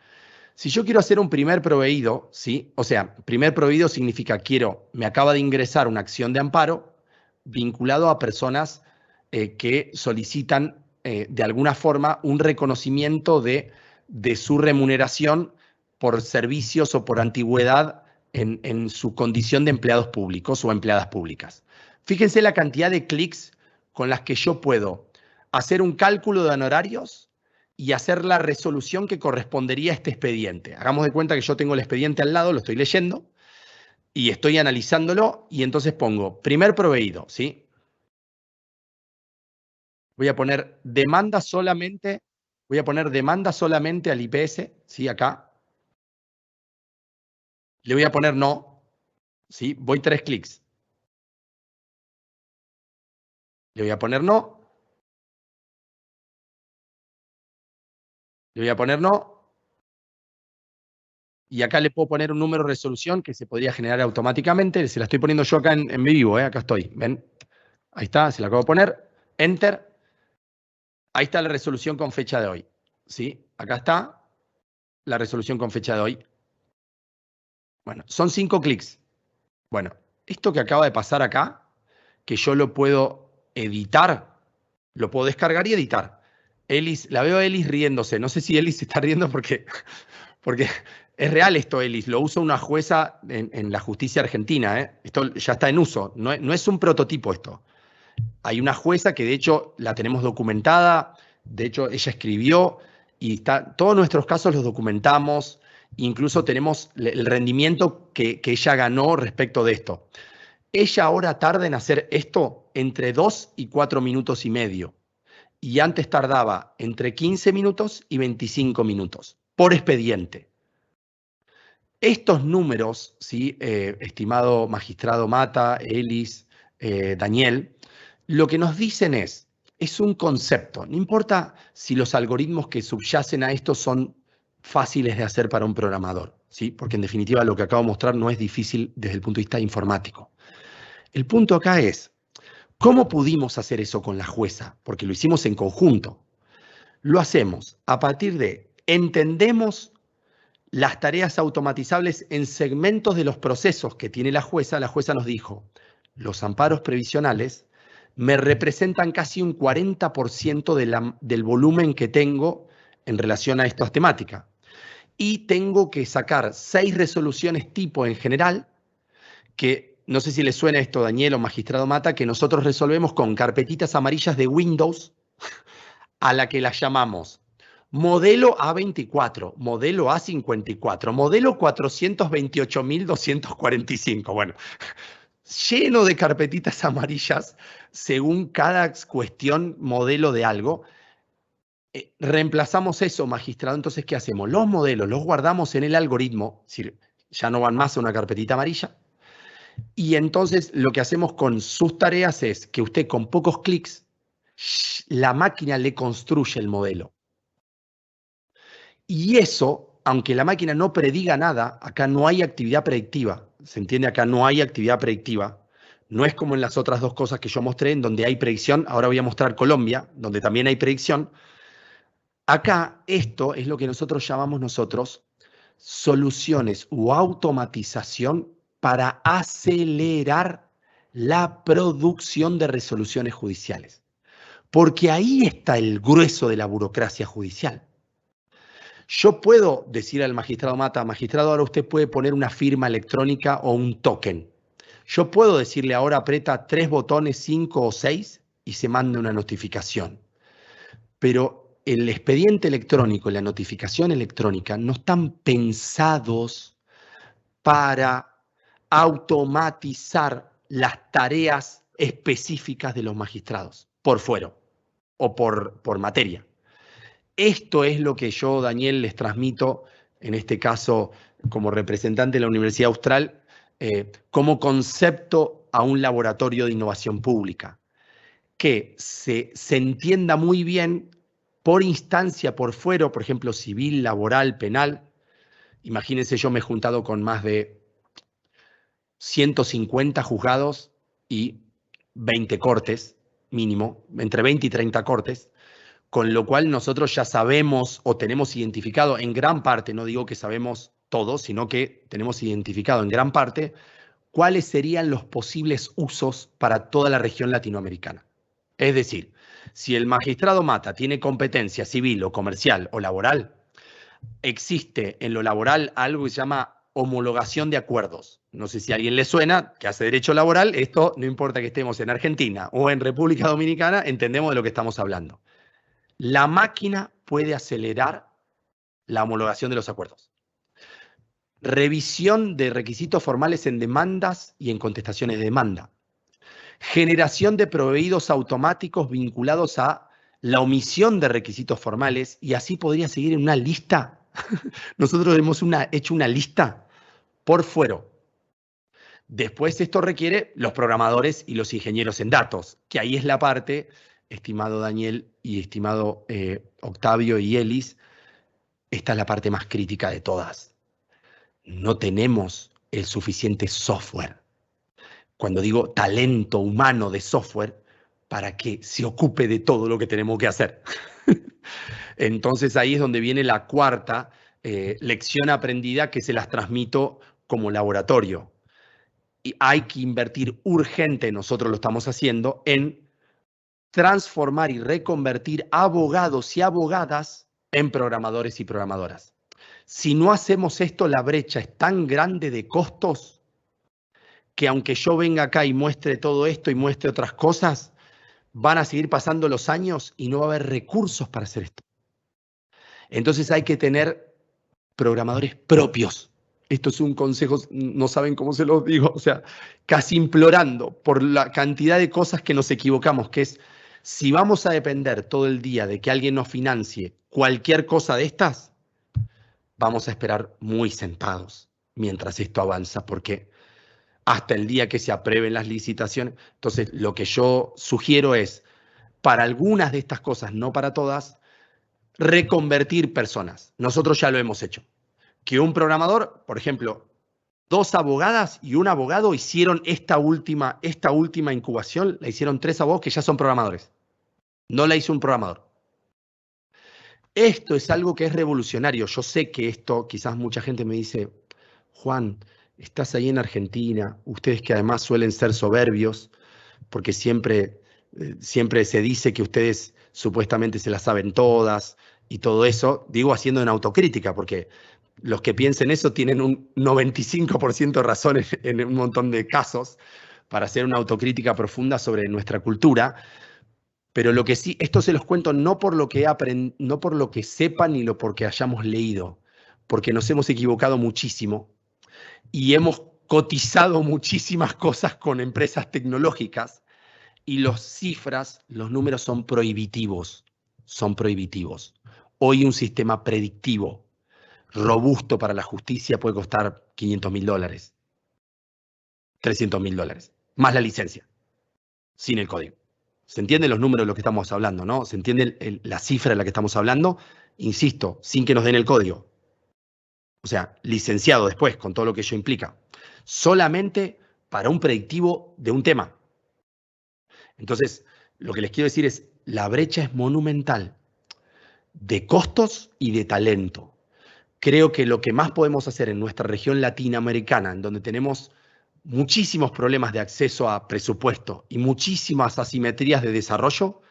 Si yo quiero hacer un primer proveído, ¿sí? O sea, primer proveído significa me acaba de ingresar una acción de amparo vinculado a personas que solicitan de alguna forma un reconocimiento de su remuneración por servicios o por antigüedad en su condición de empleados públicos o empleadas públicas. Fíjense la cantidad de clics con las que yo puedo hacer un cálculo de honorarios y hacer la resolución que correspondería a este expediente. Hagamos de cuenta que yo tengo el expediente al lado, lo estoy leyendo y estoy analizándolo y entonces pongo primer proveído, ¿sí? Voy a poner demanda solamente al IPS, ¿sí? Acá. Le voy a poner no, ¿sí? Voy 3 clics. Le voy a poner no. Le voy a poner no. Y acá le puedo poner un número de resolución que se podría generar automáticamente. Se la estoy poniendo yo acá en vivo, acá estoy. ¿Ven? Ahí está, se la acabo de poner. Enter. Ahí está la resolución con fecha de hoy. ¿Sí? Acá está la resolución con fecha de hoy. Bueno, son 5 clics. Bueno, esto que acaba de pasar acá, que yo lo puedo editar, lo puedo descargar y editar. Elis, la veo a Elis riéndose. No sé si Elis se está riendo porque es real esto, Elis. Lo usa una jueza en la justicia argentina. Esto ya está en uso. No es un prototipo esto. Hay una jueza que de hecho la tenemos documentada. De hecho, ella escribió y todos nuestros casos los documentamos. Incluso tenemos el rendimiento que ella ganó respecto de esto. Ella ahora tarda en hacer esto entre 2 y 4 minutos y medio. Y antes tardaba entre 15 minutos y 25 minutos por expediente. Estos números, ¿sí? Estimado magistrado Mata, Elis, Daniel, lo que nos dicen es un concepto. No importa si los algoritmos que subyacen a esto son fáciles de hacer para un programador, ¿sí? Porque en definitiva lo que acabo de mostrar no es difícil desde el punto de vista informático. El punto acá es, ¿cómo pudimos hacer eso con la jueza? Porque lo hicimos en conjunto. Lo hacemos a partir de entendemos las tareas automatizables en segmentos de los procesos que tiene la jueza. La jueza nos dijo, los amparos previsionales me representan casi un 40% del volumen que tengo en relación a estas temáticas. Y tengo que sacar 6 resoluciones tipo en general, que no sé si le suena esto, Daniel o magistrado Mata, que nosotros resolvemos con carpetitas amarillas de Windows, a la que las llamamos modelo A24, modelo A54, modelo 428.245. Bueno, lleno de carpetitas amarillas según cada cuestión, modelo de algo. Reemplazamos eso, magistrado. Entonces, ¿qué hacemos? Los modelos los guardamos en el algoritmo, es decir, ya no van más a una carpetita amarilla. Y entonces lo que hacemos con sus tareas es que usted con pocos clics, la máquina le construye el modelo. Y eso, aunque la máquina no prediga nada, acá no hay actividad predictiva. ¿Se entiende? Acá no hay actividad predictiva. No es como en las otras 2 cosas que yo mostré, en donde hay predicción. Ahora voy a mostrar Colombia, donde también hay predicción. Acá esto es lo que nosotros llamamos soluciones o automatización para acelerar la producción de resoluciones judiciales. Porque ahí está el grueso de la burocracia judicial. Yo puedo decir al magistrado Mata, magistrado, ahora usted puede poner una firma electrónica o un token. Yo puedo decirle ahora aprieta 3 botones, 5 o 6 y se manda una notificación. Pero el expediente electrónico y la notificación electrónica no están pensados para automatizar las tareas específicas de los magistrados, por fuero o por materia. Esto es lo que yo, Daniel, les transmito, en este caso, como representante de la Universidad Austral, como concepto a un laboratorio de innovación pública, que se entienda muy bien por instancia, por fuero, por ejemplo, civil, laboral, penal. Imagínense, yo me he juntado con más de 150 juzgados y 20 cortes, mínimo, entre 20 y 30 cortes, con lo cual nosotros ya sabemos o tenemos identificado en gran parte, no digo que sabemos todo, sino que tenemos identificado en gran parte cuáles serían los posibles usos para toda la región latinoamericana. Es decir, si el magistrado Mata tiene competencia civil o comercial o laboral, existe en lo laboral algo que se llama homologación de acuerdos. No sé si a alguien le suena, que hace derecho laboral, esto no importa que estemos en Argentina o en República Dominicana, entendemos de lo que estamos hablando. La máquina puede acelerar la homologación de los acuerdos. Revisión de requisitos formales en demandas y en contestaciones de demanda. Generación de proveídos automáticos vinculados a la omisión de requisitos formales, y así podría seguir en una lista. Nosotros hemos hecho una lista por fuero. Después esto requiere los programadores y los ingenieros en datos, que ahí es la parte, estimado Daniel y estimado Octavio y Elis, esta es la parte más crítica de todas. No tenemos el suficiente software. Cuando digo talento humano de software, para que se ocupe de todo lo que tenemos que hacer. Entonces ahí es donde viene la cuarta lección aprendida, que se las transmito como laboratorio. Y hay que invertir urgente, nosotros lo estamos haciendo, en transformar y reconvertir abogados y abogadas en programadores y programadoras. Si no hacemos esto, la brecha es tan grande de costos que aunque yo venga acá y muestre todo esto y muestre otras cosas, van a seguir pasando los años y no va a haber recursos para hacer esto. Entonces hay que tener programadores propios. Esto es un consejo, no saben cómo se los digo, o sea, casi implorando por la cantidad de cosas que nos equivocamos, que es, si vamos a depender todo el día de que alguien nos financie cualquier cosa de estas, vamos a esperar muy sentados mientras esto avanza, porque hasta el día que se aprueben las licitaciones. Entonces, lo que yo sugiero es, para algunas de estas cosas, no para todas, reconvertir personas. Nosotros ya lo hemos hecho. Que un programador, por ejemplo, 2 abogadas y un abogado hicieron esta última incubación, la hicieron 3 abogados que ya son programadores. No la hizo un programador. Esto es algo que es revolucionario. Yo sé que esto, quizás mucha gente me dice, Juan, estás ahí en Argentina, ustedes que además suelen ser soberbios, porque siempre se dice que ustedes supuestamente se las saben todas y todo eso, digo haciendo una autocrítica, porque los que piensen eso tienen un 95% de razón en un montón de casos para hacer una autocrítica profunda sobre nuestra cultura. Pero lo que sí, esto se los cuento no por lo que no por lo que sepan ni porque hayamos leído, porque nos hemos equivocado muchísimo y hemos cotizado muchísimas cosas con empresas tecnológicas y las cifras, los números son prohibitivos. Son prohibitivos. Hoy un sistema predictivo robusto para la justicia puede costar $500.000, $300.000, más la licencia, sin el código. ¿Se entienden los números de los que estamos hablando, no? ¿Se entiende la cifra de la que estamos hablando? Insisto, sin que nos den el código. O sea, licenciado después, con todo lo que ello implica. Solamente para un predictivo de un tema. Entonces, lo que les quiero decir es, la brecha es monumental de costos y de talento. Creo que lo que más podemos hacer en nuestra región latinoamericana, en donde tenemos muchísimos problemas de acceso a presupuesto y muchísimas asimetrías de desarrollo,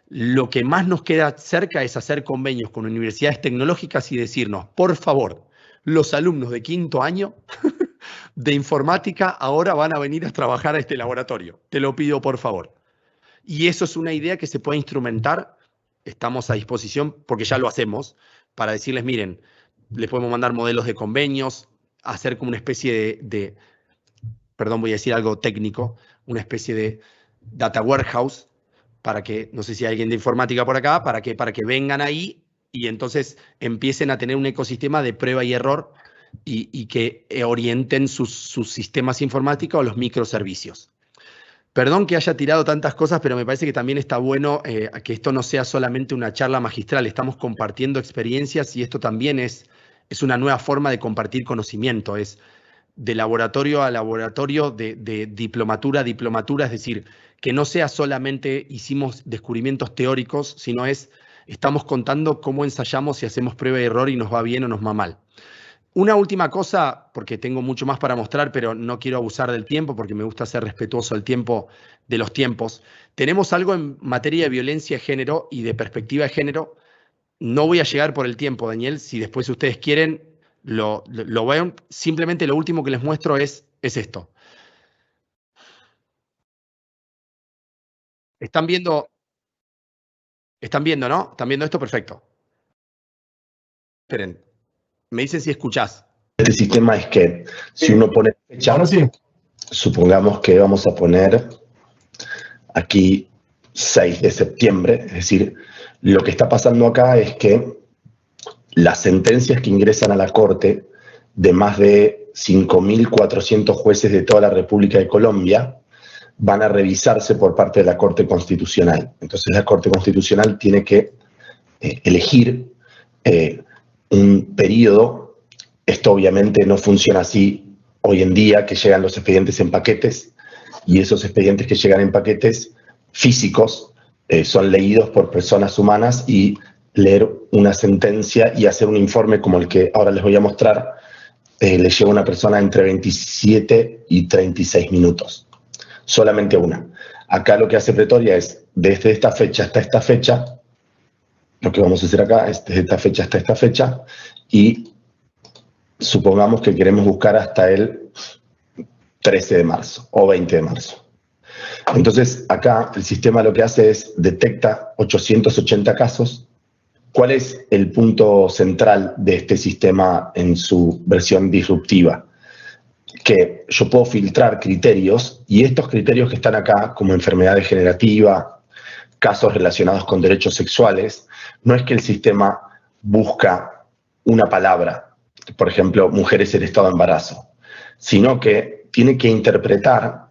lo que más nos queda cerca es hacer convenios con universidades tecnológicas y decirnos, por favor, los alumnos de 5º año de informática ahora van a venir a trabajar a este laboratorio. Te lo pido, por favor. Y eso es una idea que se puede instrumentar. Estamos a disposición, porque ya lo hacemos, para decirles, miren, les podemos mandar modelos de convenios, hacer como una especie de perdón, voy a decir algo técnico, una especie de data warehouse, para que, no sé si hay alguien de informática por acá, para que vengan ahí y entonces empiecen a tener un ecosistema de prueba y error y que orienten sus sistemas informáticos o los microservicios. Perdón que haya tirado tantas cosas, pero me parece que también está bueno que esto no sea solamente una charla magistral. Estamos compartiendo experiencias y esto también es una nueva forma de compartir conocimiento. Es de laboratorio a laboratorio, de diplomatura a diplomatura, es decir, que no sea solamente hicimos descubrimientos teóricos, sino estamos contando cómo ensayamos y hacemos prueba de error y nos va bien o nos va mal. Una última cosa, porque tengo mucho más para mostrar, pero no quiero abusar del tiempo porque me gusta ser respetuoso del tiempo, de los tiempos. Tenemos algo en materia de violencia de género y de perspectiva de género. No voy a llegar por el tiempo, Daniel. Si después ustedes quieren, lo ven. Simplemente lo último que les muestro es esto. ¿Están viendo, ¿no? ¿Están viendo esto? Perfecto. Esperen. Me dicen si escuchás. Este sistema es que si uno pone fecha, ahora sí, supongamos que vamos a poner aquí 6 de septiembre, es decir, lo que está pasando acá es que las sentencias que ingresan a la Corte de más de 5.400 jueces de toda la República de Colombia van a revisarse por parte de la Corte Constitucional. Entonces la Corte Constitucional tiene que elegir un periodo. Esto obviamente no funciona así hoy en día, que llegan los expedientes en paquetes, y esos expedientes que llegan en paquetes físicos son leídos por personas humanas, y leer una sentencia y hacer un informe como el que ahora les voy a mostrar le lleva a una persona entre 27 y 36 minutos. Solamente una. Acá lo que hace Pretoria es, desde esta fecha hasta esta fecha, lo que vamos a hacer acá es desde esta fecha hasta esta fecha, y supongamos que queremos buscar hasta el 13 de marzo o 20 de marzo. Entonces, acá el sistema lo que hace es detecta 880 casos. ¿Cuál es el punto central de este sistema en su versión disruptiva? Que yo puedo filtrar criterios, y estos criterios que están acá, como enfermedad degenerativa, casos relacionados con derechos sexuales, no es que el sistema busca una palabra, por ejemplo, mujeres en estado de embarazo, sino que tiene que interpretar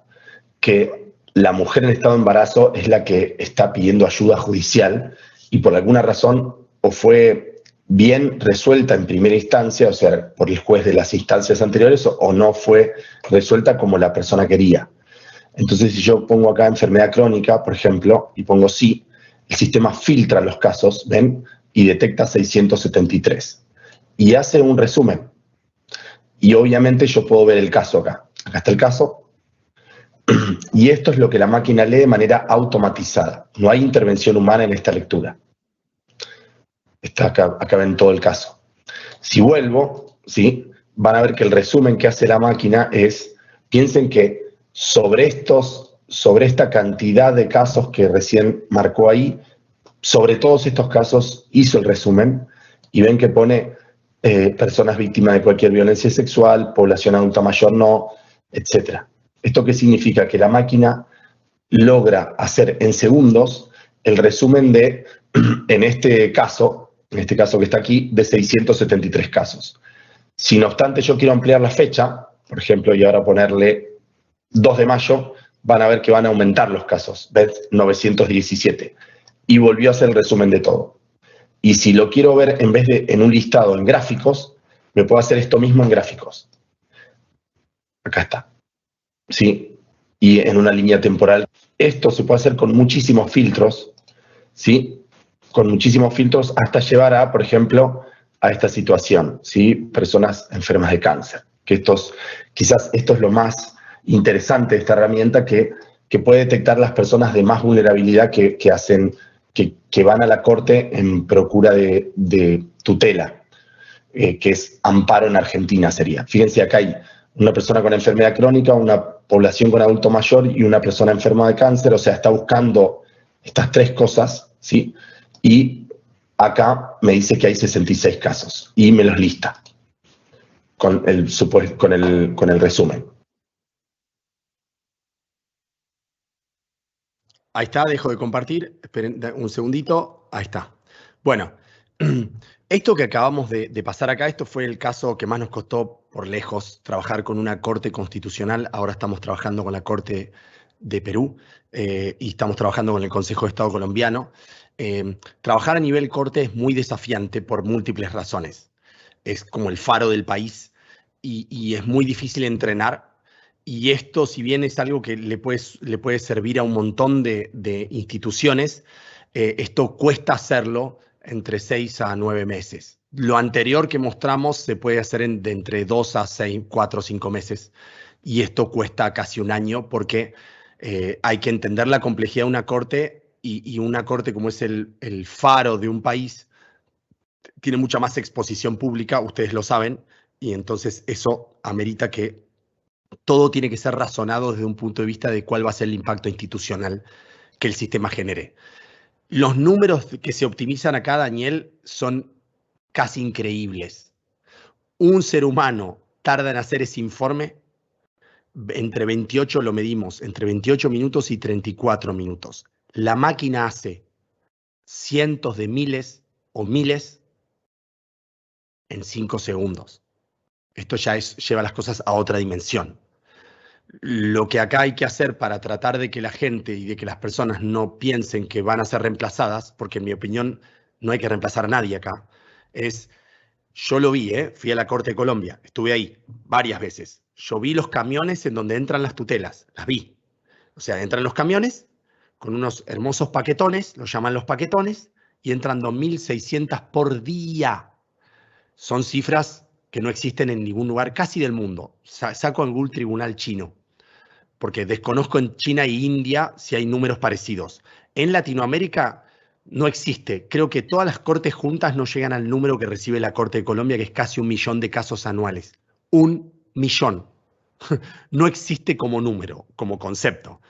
que la mujer en estado de embarazo es la que está pidiendo ayuda judicial y por alguna razón o fue bien resuelta en primera instancia, o sea, por el juez de las instancias anteriores, o no fue resuelta como la persona quería. Entonces, si yo pongo acá enfermedad crónica, por ejemplo, y pongo sí, el sistema filtra los casos, ¿ven? Y detecta 673. Y hace un resumen. Y obviamente yo puedo ver el caso acá. Acá está el caso. Y esto es lo que la máquina lee de manera automatizada. No hay intervención humana en esta lectura. Está acá ven todo el caso. Si vuelvo, ¿sí? Van a ver que el resumen que hace la máquina es, piensen que sobre esta cantidad de casos que recién marcó ahí, sobre todos estos casos hizo el resumen, y ven que pone personas víctimas de cualquier violencia sexual, población adulta mayor no, etc. ¿Esto qué significa? Que la máquina logra hacer en segundos el resumen de, en este caso que está aquí, de 673 casos. Si no obstante yo quiero ampliar la fecha, por ejemplo, y ahora ponerle 2 de mayo, van a ver que van a aumentar los casos, ¿ves? 917. Y volvió a hacer el resumen de todo. Y si lo quiero ver en vez de en un listado en gráficos, me puedo hacer esto mismo en gráficos. Acá está. ¿Sí? Y en una línea temporal. Esto se puede hacer con muchísimos filtros, ¿sí? Con muchísimos filtros hasta llevar a, por ejemplo, a esta situación, ¿sí? Personas enfermas de cáncer. Que quizás esto es lo más interesante de esta herramienta, que puede detectar las personas de más vulnerabilidad que van a la corte en procura de tutela, que es amparo en Argentina sería. Fíjense, acá hay una persona con enfermedad crónica, una población con adulto mayor y una persona enferma de cáncer, o sea, está buscando estas 3 cosas, ¿sí? Y acá me dice que hay 66 casos y me los lista con el resumen. Ahí está, dejo de compartir. Esperen un segundito. Ahí está. Bueno, Esto que acabamos de pasar acá, esto fue el caso que más nos costó por lejos trabajar con una corte constitucional. Ahora estamos trabajando con la Corte de Perú y estamos trabajando con el Consejo de Estado colombiano. Trabajar a nivel corte es muy desafiante por múltiples razones. Es como el faro del país y es muy difícil entrenar. Y esto, si bien es algo que le puede servir a un montón de instituciones, esto cuesta hacerlo entre 6 a 9 meses. Lo anterior que mostramos se puede hacer de entre 2 a 6, 4 o 5 meses. Y esto cuesta casi un año porque hay que entender la complejidad de una corte y una corte como es el faro de un país tiene mucha más exposición pública, ustedes lo saben, y entonces eso amerita que todo tiene que ser razonado desde un punto de vista de cuál va a ser el impacto institucional que el sistema genere. Los números que se optimizan acá, Daniel, son casi increíbles. Un ser humano tarda en hacer ese informe entre 28, lo medimos, entre 28 minutos y 34 minutos. La máquina hace cientos de miles o miles en 5 segundos. Esto ya lleva las cosas a otra dimensión. Lo que acá hay que hacer para tratar de que la gente y de que las personas no piensen que van a ser reemplazadas, porque en mi opinión no hay que reemplazar a nadie acá, es, yo lo vi, fui a la Corte de Colombia, estuve ahí varias veces. Yo vi los camiones en donde entran las tutelas, las vi. O sea, entran los camiones con unos hermosos paquetones, los llaman los paquetones, y entran 2.600 por día. Son cifras que no existen en ningún lugar casi del mundo. Saco algún tribunal chino, porque desconozco en China e India si hay números parecidos. En Latinoamérica no existe. Creo que todas las cortes juntas no llegan al número que recibe la Corte de Colombia, que es casi 1 millón de casos anuales. 1 millón. No existe como número, como concepto.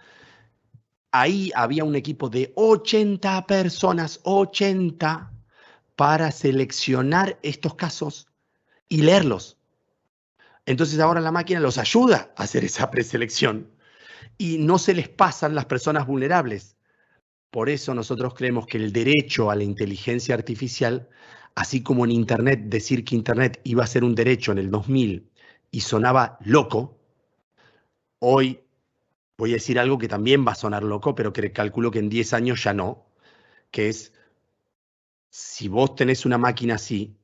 Ahí había un equipo de 80 personas, 80, para seleccionar estos casos y leerlos. Entonces ahora la máquina los ayuda a hacer esa preselección y no se les pasan las personas vulnerables. Por eso nosotros creemos que el derecho a la inteligencia artificial, así como en Internet, decir que Internet iba a ser un derecho en el 2000 y sonaba loco, hoy voy a decir algo que también va a sonar loco, pero que calculo que en 10 años ya no, que es, si vos tenés una máquina así,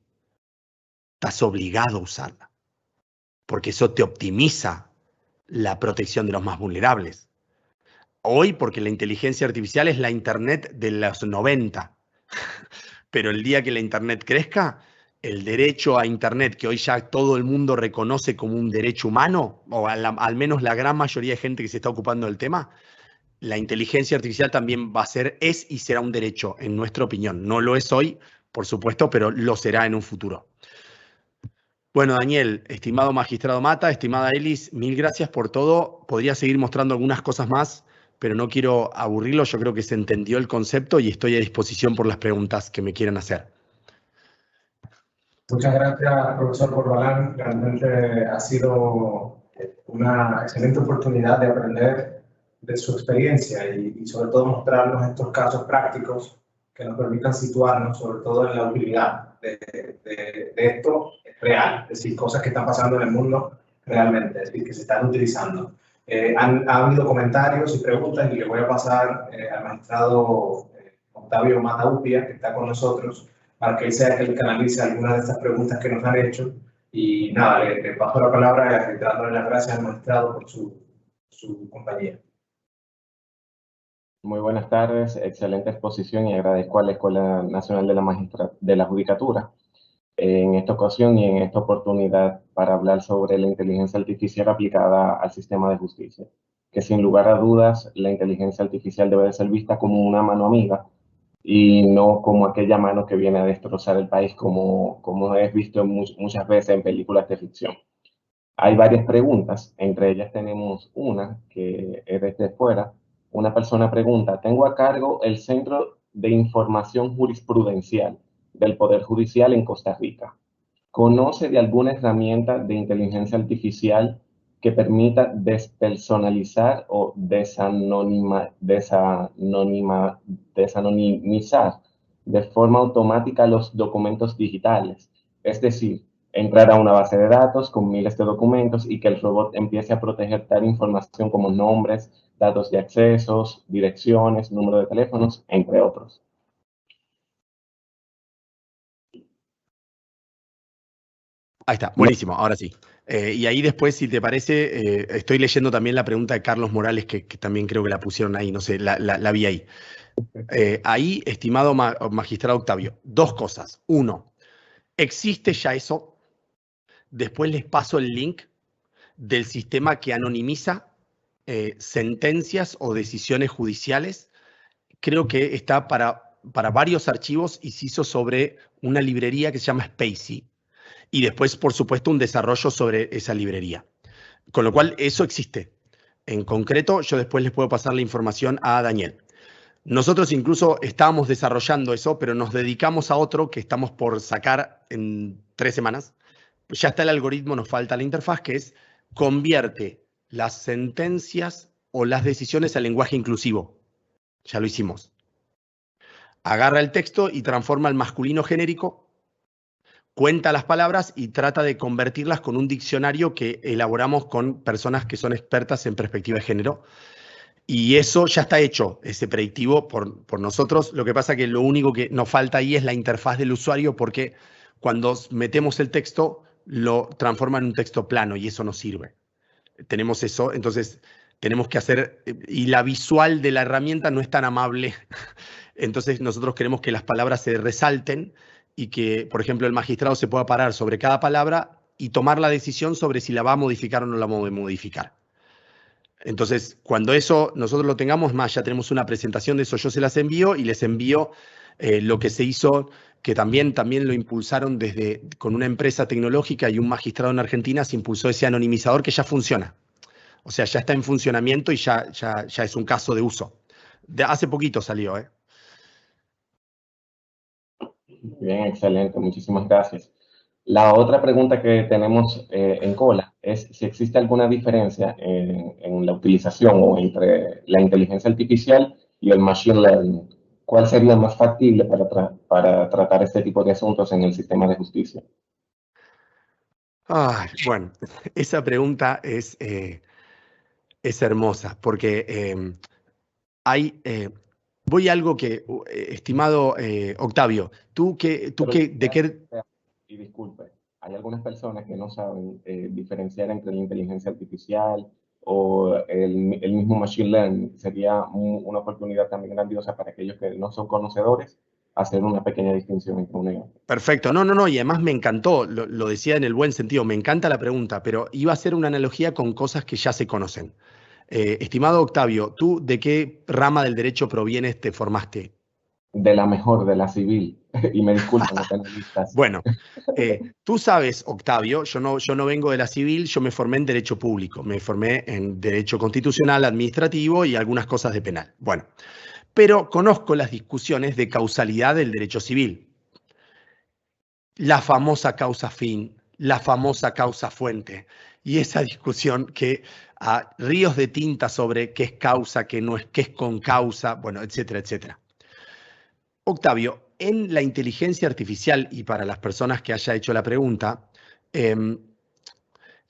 estás obligado a usarla, porque eso te optimiza la protección de los más vulnerables. Hoy, porque la inteligencia artificial es la Internet de los 90, pero el día que la Internet crezca, el derecho a Internet, que hoy ya todo el mundo reconoce como un derecho humano, o al menos la gran mayoría de gente que se está ocupando del tema, la inteligencia artificial también va a ser, es y será un derecho, en nuestra opinión. No lo es hoy, por supuesto, pero lo será en un futuro. Bueno, Daniel, estimado magistrado Mata, estimada Elis, mil gracias por todo. Podría seguir mostrando algunas cosas más, pero no quiero aburrirlo. Yo creo que se entendió el concepto y estoy a disposición por las preguntas que me quieran hacer. Muchas gracias, profesor Corbalán. Realmente ha sido una excelente oportunidad de aprender de su experiencia y sobre todo mostrarnos estos casos prácticos que nos permitan situarnos sobre todo en la utilidad de esto real, es decir, cosas que están pasando en el mundo realmente, es decir, que se están utilizando. Ha habido comentarios y preguntas y le voy a pasar al magistrado Octavio Mataupia, que está con nosotros, para que él sea el que canalice algunas de estas preguntas que nos han hecho. Y nada, le paso la palabra dándole las gracias al magistrado por su compañía. Muy buenas tardes, excelente exposición y agradezco a la Escuela Nacional de la Judicatura en esta ocasión y en esta oportunidad para hablar sobre la inteligencia artificial aplicada al sistema de justicia, que sin lugar a dudas la inteligencia artificial debe de ser vista como una mano amiga y no como aquella mano que viene a destrozar el país como es visto muchas veces en películas de ficción. Hay varias preguntas, entre ellas tenemos una que es desde fuera. Una persona pregunta, tengo a cargo el Centro de Información Jurisprudencial del Poder Judicial en Costa Rica. ¿Conoce de alguna herramienta de inteligencia artificial que permita despersonalizar o desanonimizar de forma automática los documentos digitales. Es decir, entrar a una base de datos con miles de documentos y que el robot empiece a proteger tal información como nombres, datos de accesos, direcciones, número de teléfonos, entre otros. Ahí está, buenísimo, ahora sí. Y ahí después, si te parece, estoy leyendo también la pregunta de Carlos Morales, que también creo que la pusieron ahí, no sé, la vi ahí. Ahí, estimado magistrado Octavio, dos cosas. Uno, ¿existe ya eso? Después les paso el link del sistema que anonimiza sentencias o decisiones judiciales. Creo que está para varios archivos y se hizo sobre una librería que se llama Spacey. Y después, por supuesto, un desarrollo sobre esa librería. Con lo cual, eso existe. En concreto, yo después les puedo pasar la información a Daniel. Nosotros incluso estábamos desarrollando eso, pero nos dedicamos a otro que estamos por sacar en 3 semanas. Ya está el algoritmo, nos falta la interfaz, que es convierte las sentencias o las decisiones al lenguaje inclusivo. Ya lo hicimos. Agarra el texto y transforma el masculino genérico, cuenta las palabras y trata de convertirlas con un diccionario que elaboramos con personas que son expertas en perspectiva de género. Y eso ya está hecho, ese predictivo por nosotros. Lo que pasa que lo único que nos falta ahí es la interfaz del usuario, porque cuando metemos el texto lo transforma en un texto plano y eso no sirve. Tenemos eso, entonces tenemos que hacer, y la visual de la herramienta no es tan amable. Entonces nosotros queremos que las palabras se resalten y que, por ejemplo, el magistrado se pueda parar sobre cada palabra y tomar la decisión sobre si la va a modificar o no la va a modificar. Entonces, cuando eso nosotros lo tengamos, más ya tenemos una presentación de eso, yo se las envío y les envío lo que se hizo, que también lo impulsaron con una empresa tecnológica y un magistrado en Argentina se impulsó ese anonimizador que ya funciona. O sea, ya está en funcionamiento y ya es un caso de uso. Hace poquito salió, ¿eh? Bien, excelente, muchísimas gracias. La otra pregunta que tenemos en cola es si existe alguna diferencia en la utilización o entre la inteligencia artificial y el machine learning. ¿Cuál sería más factible para tratar este tipo de asuntos en el sistema de justicia? Bueno, esa pregunta es hermosa, porque voy a algo que, estimado Octavio, ¿de qué? Y disculpe, hay algunas personas que no saben diferenciar entre la inteligencia artificial o el mismo machine learning. Sería una oportunidad también grandiosa para aquellos que no son conocedores hacer una pequeña distinción entre uno y otro. Perfecto, no, y además me encantó, lo decía en el buen sentido, me encanta la pregunta, pero iba a hacer una analogía con cosas que ya se conocen. Estimado Octavio, ¿tú de qué rama del derecho provienes, te formaste? De la mejor, de la civil. Y me disculpan los panelistas. Bueno, tú sabes, Octavio, yo no vengo de la civil, yo me formé en derecho público, me formé en derecho constitucional, administrativo y algunas cosas de penal. Bueno, pero conozco las discusiones de causalidad del derecho civil. La famosa causa fin, la famosa causa fuente, y esa discusión que a ríos de tinta sobre qué es causa, qué no es, qué es con causa, bueno, etcétera, etcétera. Octavio, en la inteligencia artificial, y para las personas que haya hecho la pregunta, en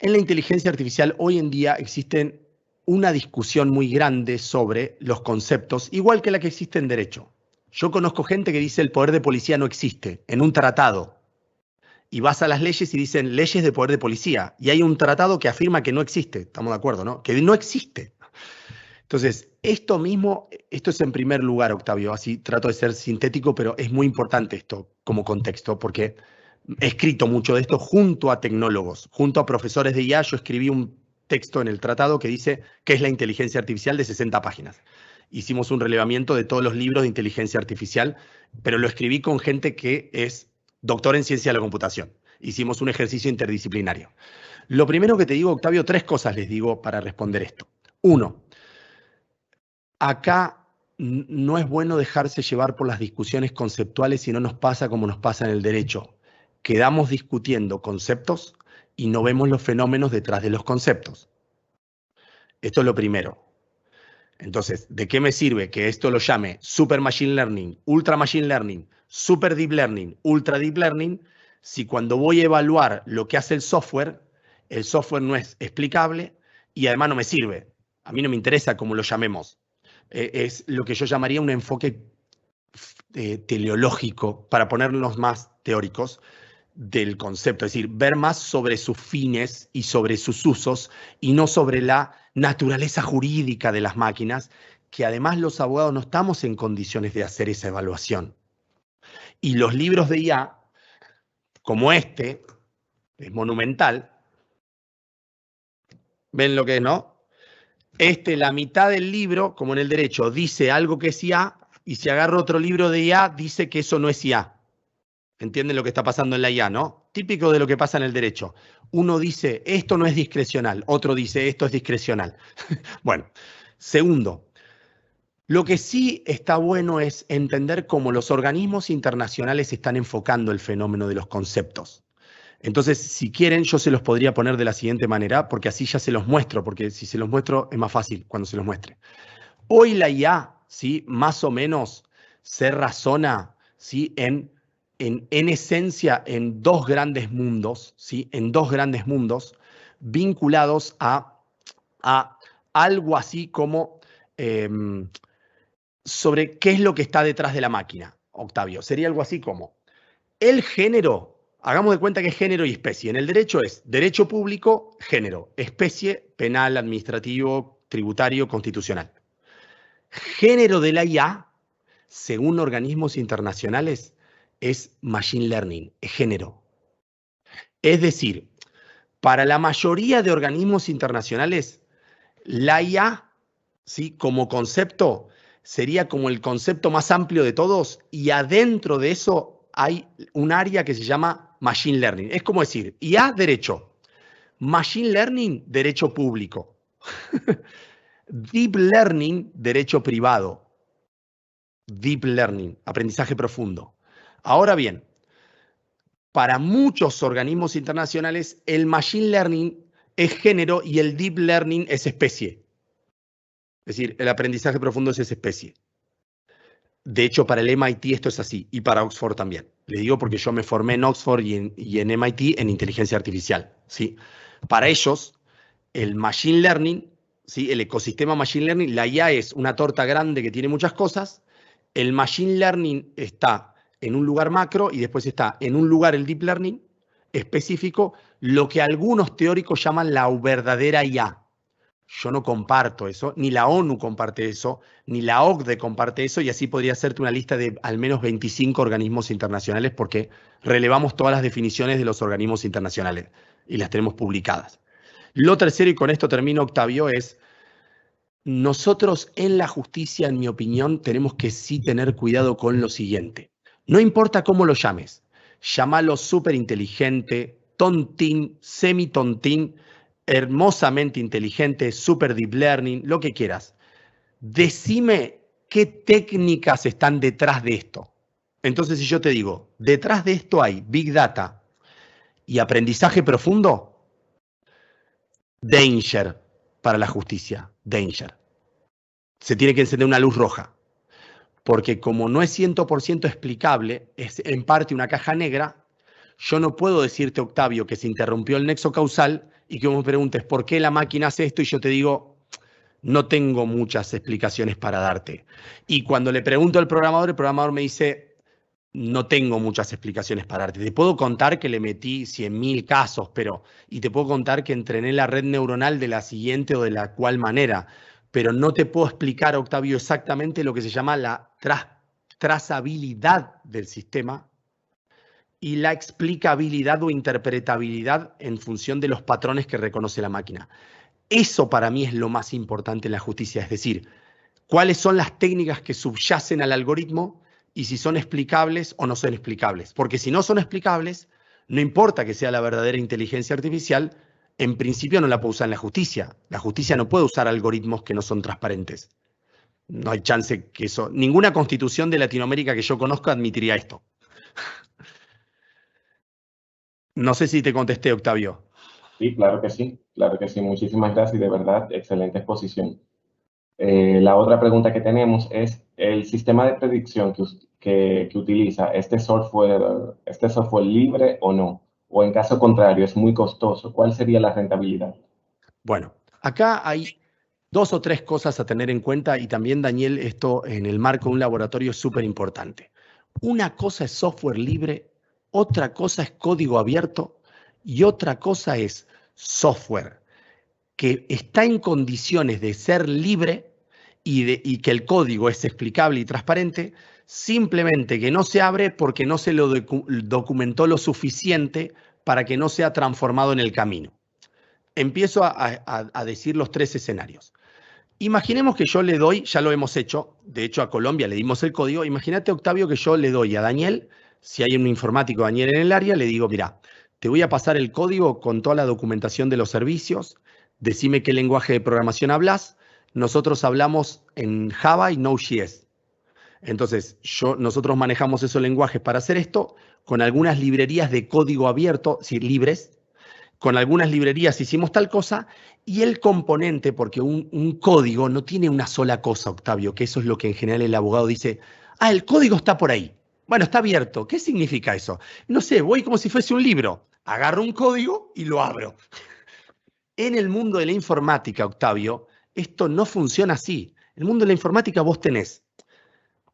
la inteligencia artificial hoy en día existen una discusión muy grande sobre los conceptos, igual que la que existe en derecho. Yo conozco gente que dice el poder de policía no existe, en un tratado. Y vas a las leyes y dicen leyes de poder de policía. Y hay un tratado que afirma que no existe. Estamos de acuerdo, ¿no? Que no existe. Entonces, esto es en primer lugar, Octavio. Así trato de ser sintético, pero es muy importante esto como contexto, porque he escrito mucho de esto junto a tecnólogos, junto a profesores de IA. Yo escribí un texto en el tratado que dice qué es la inteligencia artificial de 60 páginas. Hicimos un relevamiento de todos los libros de inteligencia artificial, pero lo escribí con gente que es doctor en ciencia de la computación. Hicimos un ejercicio interdisciplinario. Lo primero que te digo, Octavio, 3 cosas les digo para responder esto. 1, acá no es bueno dejarse llevar por las discusiones conceptuales si no nos pasa como nos pasa en el derecho. Quedamos discutiendo conceptos y no vemos los fenómenos detrás de los conceptos. Esto es lo primero. Entonces, ¿de qué me sirve que esto lo llame super machine learning, ultra machine learning, Super Deep Learning, Ultra Deep Learning, si cuando voy a evaluar lo que hace el software no es explicable y además no me sirve. A mí no me interesa cómo lo llamemos. Es lo que yo llamaría un enfoque teleológico, para ponernos más teóricos, del concepto. Es decir, ver más sobre sus fines y sobre sus usos y no sobre la naturaleza jurídica de las máquinas, que además los abogados no estamos en condiciones de hacer esa evaluación. Y los libros de IA, como este, es monumental. ¿Ven lo que es, no? La mitad del libro, como en el derecho, dice algo que es IA, y si agarro otro libro de IA, dice que eso no es IA. ¿Entienden lo que está pasando en la IA, no? Típico de lo que pasa en el derecho. Uno dice, esto no es discrecional. Otro dice, esto es discrecional. Bueno, segundo, lo que sí está bueno es entender cómo los organismos internacionales están enfocando el fenómeno de los conceptos. Entonces, si quieren, yo se los podría poner de la siguiente manera, porque así ya se los muestro, porque si se los muestro es más fácil cuando se los muestre. Hoy la IA, ¿sí?, más o menos se razona, ¿sí?, en esencia en dos grandes mundos, ¿sí?, en dos grandes mundos vinculados a algo así como sobre qué es lo que está detrás de la máquina, Octavio. Sería algo así como el género. Hagamos de cuenta que es género y especie. En el derecho es derecho público, género, especie, penal, administrativo, tributario, constitucional. Género de la IA, según organismos internacionales, es machine learning, es género. Es decir, para la mayoría de organismos internacionales, la IA, ¿sí?, como concepto, sería como el concepto más amplio de todos, y adentro de eso hay un área que se llama machine learning. Es como decir, IA, derecho. Machine learning, derecho público. Deep learning, derecho privado. Deep learning, aprendizaje profundo. Ahora bien, para muchos organismos internacionales, el machine learning es género y el deep learning es especie. Es decir, el aprendizaje profundo es especie. De hecho, para el MIT esto es así, y para Oxford también. Le digo porque yo me formé en Oxford y en MIT en inteligencia artificial, ¿sí? Para ellos, el machine learning, ¿sí?, el ecosistema machine learning, la IA es una torta grande que tiene muchas cosas. El machine learning está en un lugar macro y después está en un lugar el deep learning específico, lo que algunos teóricos llaman la verdadera IA. Yo no comparto eso, ni la ONU comparte eso, ni la OCDE comparte eso, y así podría hacerte una lista de al menos 25 organismos internacionales, porque relevamos todas las definiciones de los organismos internacionales y las tenemos publicadas. Lo tercero, y con esto termino, Octavio, es nosotros en la justicia, en mi opinión, tenemos que sí tener cuidado con lo siguiente. No importa cómo lo llames, llámalo súper inteligente, tontín, semi-tontín, hermosamente inteligente, super deep learning, lo que quieras. Decime qué técnicas están detrás de esto. Entonces, si yo te digo, detrás de esto hay Big Data y aprendizaje profundo, danger para la justicia, danger. Se tiene que encender una luz roja. Porque como no es 100% explicable, es en parte una caja negra, yo no puedo decirte, Octavio, que se interrumpió el nexo causal y que vos me preguntes por qué la máquina hace esto y yo te digo, no tengo muchas explicaciones para darte. Y cuando le pregunto al programador, el programador me dice, no tengo muchas explicaciones para darte. Te puedo contar que le metí 100.000 casos, y te puedo contar que entrené la red neuronal de la siguiente o de la cual manera, pero no te puedo explicar, Octavio, exactamente lo que se llama la trazabilidad del sistema y la explicabilidad o interpretabilidad en función de los patrones que reconoce la máquina. Eso para mí es lo más importante en la justicia, es decir, cuáles son las técnicas que subyacen al algoritmo y si son explicables o no son explicables. Porque si no son explicables, no importa que sea la verdadera inteligencia artificial, en principio no la puede usar en la justicia. La justicia no puede usar algoritmos que no son transparentes. No hay chance que eso... Ninguna constitución de Latinoamérica que yo conozca admitiría esto. No sé si te contesté, Octavio. Sí, claro que sí, claro que sí. Muchísimas gracias y de verdad, excelente exposición. La otra pregunta que tenemos es, el sistema de predicción que utiliza este software libre o no? O en caso contrario, es muy costoso. ¿Cuál sería la rentabilidad? Bueno, acá hay 2 o 3 cosas a tener en cuenta y también, Daniel, esto en el marco de un laboratorio es súper importante. Una cosa es software libre, otra cosa es código abierto y otra cosa es software que está en condiciones de ser libre y que el código es explicable y transparente, simplemente que no se abre porque no se lo documentó lo suficiente para que no sea transformado en el camino. Empiezo a decir los 3 escenarios. Imaginemos que yo le doy, ya lo hemos hecho, de hecho a Colombia le dimos el código. Imagínate, Octavio, que yo le doy a Daniel, si hay un informático Daniel en el área, le digo, mira, te voy a pasar el código con toda la documentación de los servicios, decime qué lenguaje de programación hablas. Nosotros hablamos en Java y Node.js. Entonces, nosotros manejamos esos lenguajes para hacer esto con algunas librerías de código abierto, sí, libres. Con algunas librerías hicimos tal cosa y el componente, porque un código no tiene una sola cosa, Octavio, que eso es lo que en general el abogado dice, el código está por ahí. Bueno, está abierto. ¿Qué significa eso? No sé, voy como si fuese un libro. Agarro un código y lo abro. En el mundo de la informática, Octavio, esto no funciona así. En el mundo de la informática vos tenés,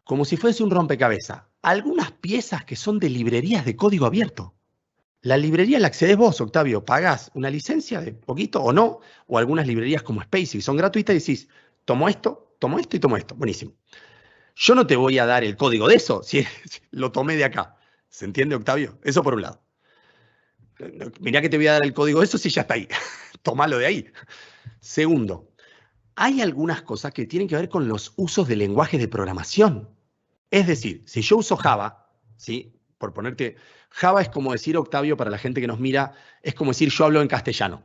como si fuese un rompecabezas, algunas piezas que son de librerías de código abierto. La librería la accedes vos, Octavio, pagás una licencia de poquito o no, o algunas librerías como Space son gratuitas y decís, tomo esto y tomo esto. Buenísimo. Yo no te voy a dar el código de eso, si lo tomé de acá. ¿Se entiende, Octavio? Eso por un lado. Mirá que te voy a dar el código de eso si ya está ahí. Tómalo de ahí. Segundo, hay algunas cosas que tienen que ver con los usos de lenguajes de programación. Es decir, si yo uso Java, ¿sí? Por ponerte, Java es como decir, Octavio, para la gente que nos mira, es como decir yo hablo en castellano.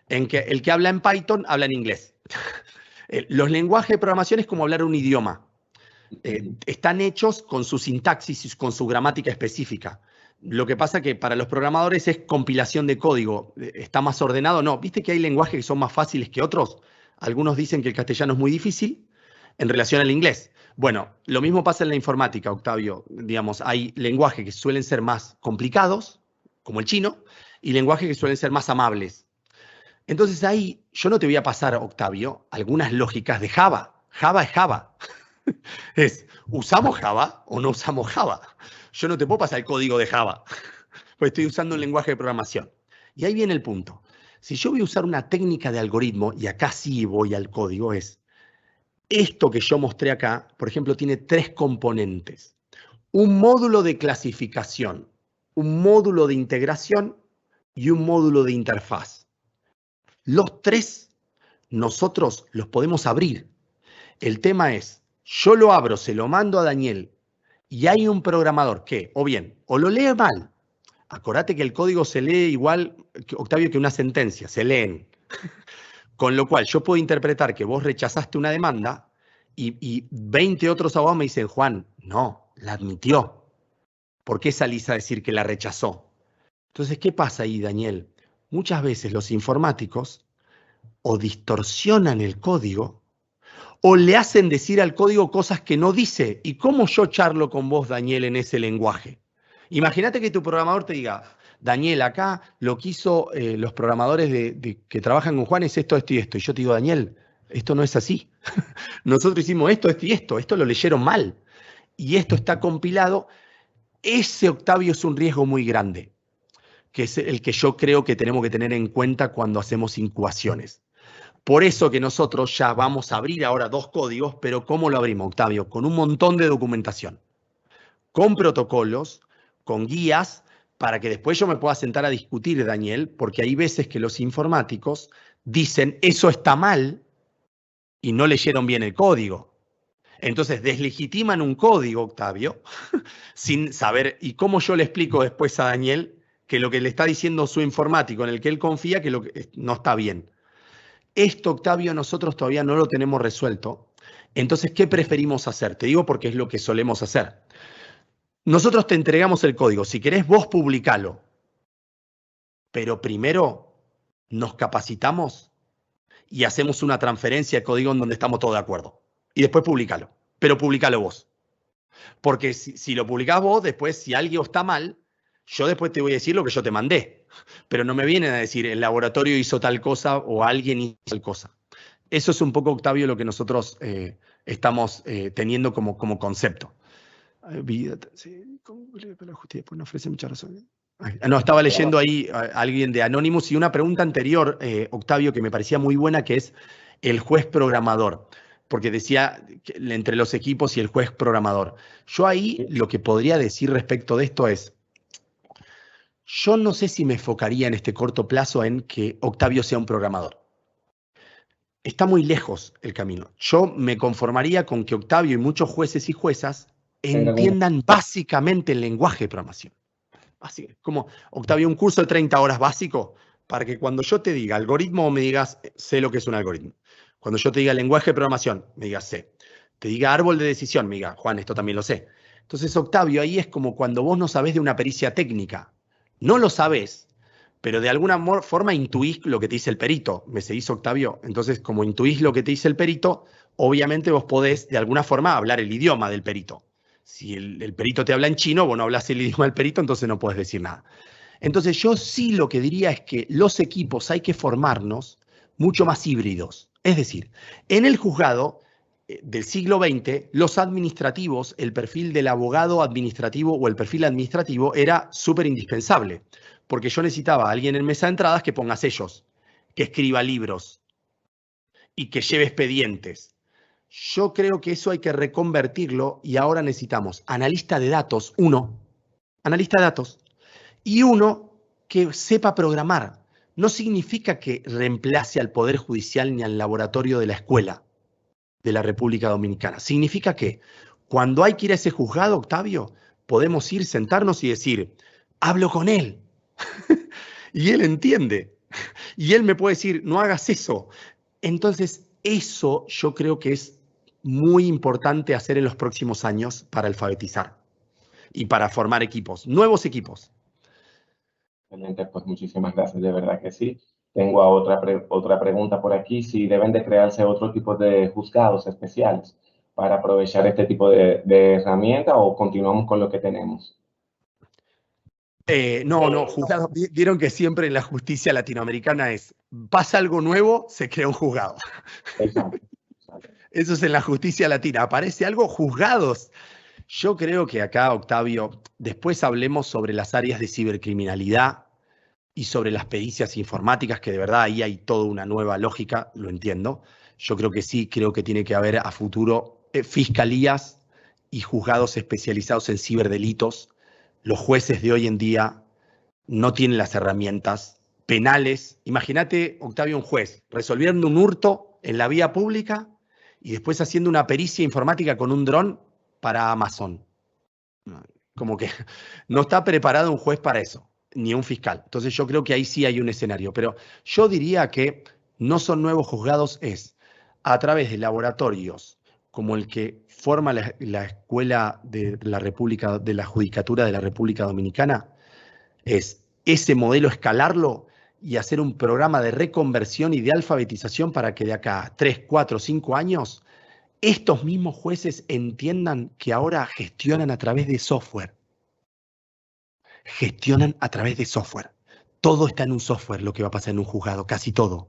En que el que habla en Python habla en inglés. Los lenguajes de programación es como hablar un idioma. Están hechos con su sintaxis y con su gramática específica. Lo que pasa que para los programadores es compilación de código. ¿Está más ordenado? No. ¿Viste que hay lenguajes que son más fáciles que otros? Algunos dicen que el castellano es muy difícil en relación al inglés. Bueno, lo mismo pasa en la informática, Octavio. Digamos, hay lenguajes que suelen ser más complicados, como el chino, y lenguajes que suelen ser más amables. Entonces ahí yo no te voy a pasar, Octavio, algunas lógicas de Java. Java es Java. ¿Usamos Java o no usamos Java? Yo no te puedo pasar el código de Java, porque estoy usando un lenguaje de programación. Y ahí viene el punto. Si yo voy a usar una técnica de algoritmo, y acá sí voy al código, es esto que yo mostré acá, por ejemplo, tiene 3 componentes. Un módulo de clasificación, un módulo de integración y un módulo de interfaz. Los 3 nosotros los podemos abrir. El tema es, yo lo abro, se lo mando a Daniel y hay un programador que, o bien, o lo lee mal. Acordate que el código se lee igual, Octavio, que una sentencia, se leen. Con lo cual yo puedo interpretar que vos rechazaste una demanda y 20 otros abogados me dicen, Juan, no, la admitió. ¿Por qué salís a decir que la rechazó? Entonces, ¿qué pasa ahí, Daniel? Muchas veces los informáticos o distorsionan el código o le hacen decir al código cosas que no dice. ¿Y cómo yo charlo con vos, Daniel, en ese lenguaje? Imagínate que tu programador te diga, Daniel, acá lo que hizo los programadores que trabajan con Juan es esto, esto y esto. Y yo te digo, Daniel, esto no es así. Nosotros hicimos esto, esto y esto. Esto lo leyeron mal. Y esto está compilado. Ese, Octavio, es un riesgo muy grande, que es el que yo creo que tenemos que tener en cuenta cuando hacemos incubaciones. Por eso que nosotros ya vamos a abrir ahora 2 códigos, pero ¿cómo lo abrimos, Octavio? Con un montón de documentación, con protocolos, con guías, para que después yo me pueda sentar a discutir, Daniel, porque hay veces que los informáticos dicen, eso está mal, y no leyeron bien el código. Entonces deslegitiman un código, Octavio, sin saber, y cómo yo le explico después a Daniel que lo que le está diciendo su informático, en el que él confía, que no está bien. Esto, Octavio, nosotros todavía no lo tenemos resuelto. Entonces, ¿qué preferimos hacer? Te digo porque es lo que solemos hacer. Nosotros te entregamos el código. Si querés, vos publicalo. Pero primero nos capacitamos y hacemos una transferencia de código en donde estamos todos de acuerdo. Y después publicalo. Pero publicalo vos. Porque si lo publicás vos, después si algo está mal, yo después te voy a decir lo que yo te mandé. Pero no me vienen a decir el laboratorio hizo tal cosa o alguien hizo tal cosa. Eso es un poco, Octavio, lo que nosotros estamos teniendo como concepto. No ofrece mucha razón. No, estaba leyendo ahí a alguien de Anonymous y una pregunta anterior, Octavio, que me parecía muy buena, que es el juez programador. Porque decía entre los equipos y el juez programador. Yo ahí lo que podría decir respecto de esto es, yo no sé si me enfocaría en este corto plazo en que Octavio sea un programador. Está muy lejos el camino. Yo me conformaría con que Octavio y muchos jueces y juezas entiendan básicamente el lenguaje de programación. Así como, Octavio, un curso de 30 horas básico para que cuando yo te diga algoritmo me digas, sé lo que es un algoritmo. Cuando yo te diga lenguaje de programación, me digas, sé. Te diga árbol de decisión, me diga, Juan, esto también lo sé. Entonces, Octavio, ahí es como cuando vos no sabés de una pericia técnica. No lo sabés, pero de alguna forma intuís lo que te dice el perito. ¿Me seguís, Octavio? Entonces, como intuís lo que te dice el perito, obviamente vos podés de alguna forma hablar el idioma del perito. Si el perito te habla en chino, vos no hablas el idioma del perito, entonces no podés decir nada. Entonces yo sí lo que diría es que los equipos hay que formarnos mucho más híbridos. Es decir, en el juzgado del siglo XX, los administrativos, el perfil del abogado administrativo o el perfil administrativo era súper indispensable, porque yo necesitaba a alguien en mesa de entradas que ponga sellos, que escriba libros y que lleve expedientes. Yo creo que eso hay que reconvertirlo y ahora necesitamos analista de datos, analista de datos, y uno que sepa programar. No significa que reemplace al Poder Judicial ni al laboratorio de la escuela de la República Dominicana. Significa que cuando hay que ir a ese juzgado, Octavio, podemos ir, sentarnos y decir, hablo con él. Y él entiende. Y él me puede decir, no hagas eso. Entonces, eso yo creo que es muy importante hacer en los próximos años para alfabetizar y para formar equipos, nuevos equipos. Excelente, pues muchísimas gracias, de verdad que sí. Tengo a otra pregunta por aquí, si deben de crearse otro tipo de juzgados especiales para aprovechar este tipo de herramienta o continuamos con lo que tenemos. No, juzgados. Vieron que siempre en la justicia latinoamericana pasa algo nuevo, se crea un juzgado. Exacto. Eso es en la justicia latina. Aparece algo, juzgados. Yo creo que acá, Octavio, después hablemos sobre las áreas de cibercriminalidad y sobre las pericias informáticas, que de verdad ahí hay toda una nueva lógica, lo entiendo. Yo creo que sí, creo que tiene que haber a futuro fiscalías y juzgados especializados en ciberdelitos. Los jueces de hoy en día no tienen las herramientas penales. Imagínate, Octavio, un juez resolviendo un hurto en la vía pública y después haciendo una pericia informática con un dron para Amazon. Como que no está preparado un juez para eso, ni un fiscal. Entonces yo creo que ahí sí hay un escenario. Pero yo diría que no son nuevos juzgados, es a través de laboratorios como el que forma la Escuela de la República, de la Judicatura de la República Dominicana, es ese modelo escalarlo y hacer un programa de reconversión y de alfabetización para que de acá a 3, 4, 5 años estos mismos jueces entiendan que ahora gestionan a través de software. Gestionan a través de software. Todo está en un software lo que va a pasar en un juzgado, casi todo.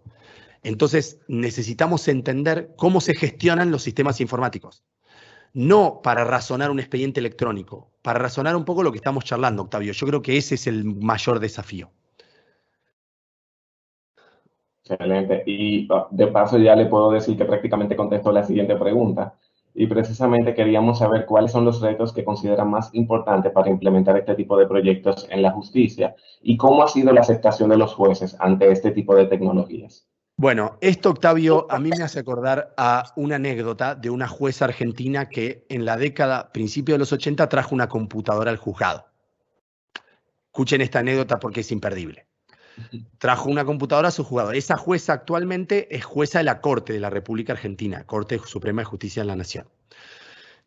Entonces necesitamos entender cómo se gestionan los sistemas informáticos. No para razonar un expediente electrónico, para razonar un poco lo que estamos charlando, Octavio. Yo creo que ese es el mayor desafío. Excelente. Y de paso ya le puedo decir que prácticamente contestó la siguiente pregunta. Y precisamente queríamos saber cuáles son los retos que consideran más importantes para implementar este tipo de proyectos en la justicia y cómo ha sido la aceptación de los jueces ante este tipo de tecnologías. Bueno, esto, Octavio, a mí me hace acordar a una anécdota de una jueza argentina que en la década, principio de los 80, trajo una computadora al juzgado. Escuchen esta anécdota porque es imperdible. Trajo una computadora a su juzgado. Esa jueza actualmente es jueza de la Corte de la República Argentina, Corte Suprema de Justicia de la Nación.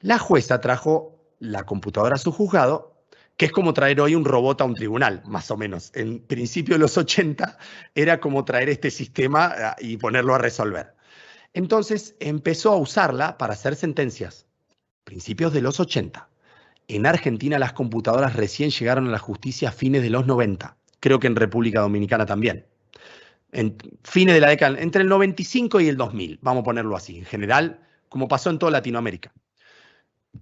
La jueza trajo la computadora a su juzgado, que es como traer hoy un robot a un tribunal, más o menos. En principio de los 80 era como traer este sistema y ponerlo a resolver. Entonces empezó a usarla para hacer sentencias. principios de los 80. En Argentina las computadoras recién llegaron a la justicia a fines de los 90. Creo que en República Dominicana también. En fines de la década, entre el 95 y el 2000, vamos a ponerlo así. En general, como pasó en toda Latinoamérica.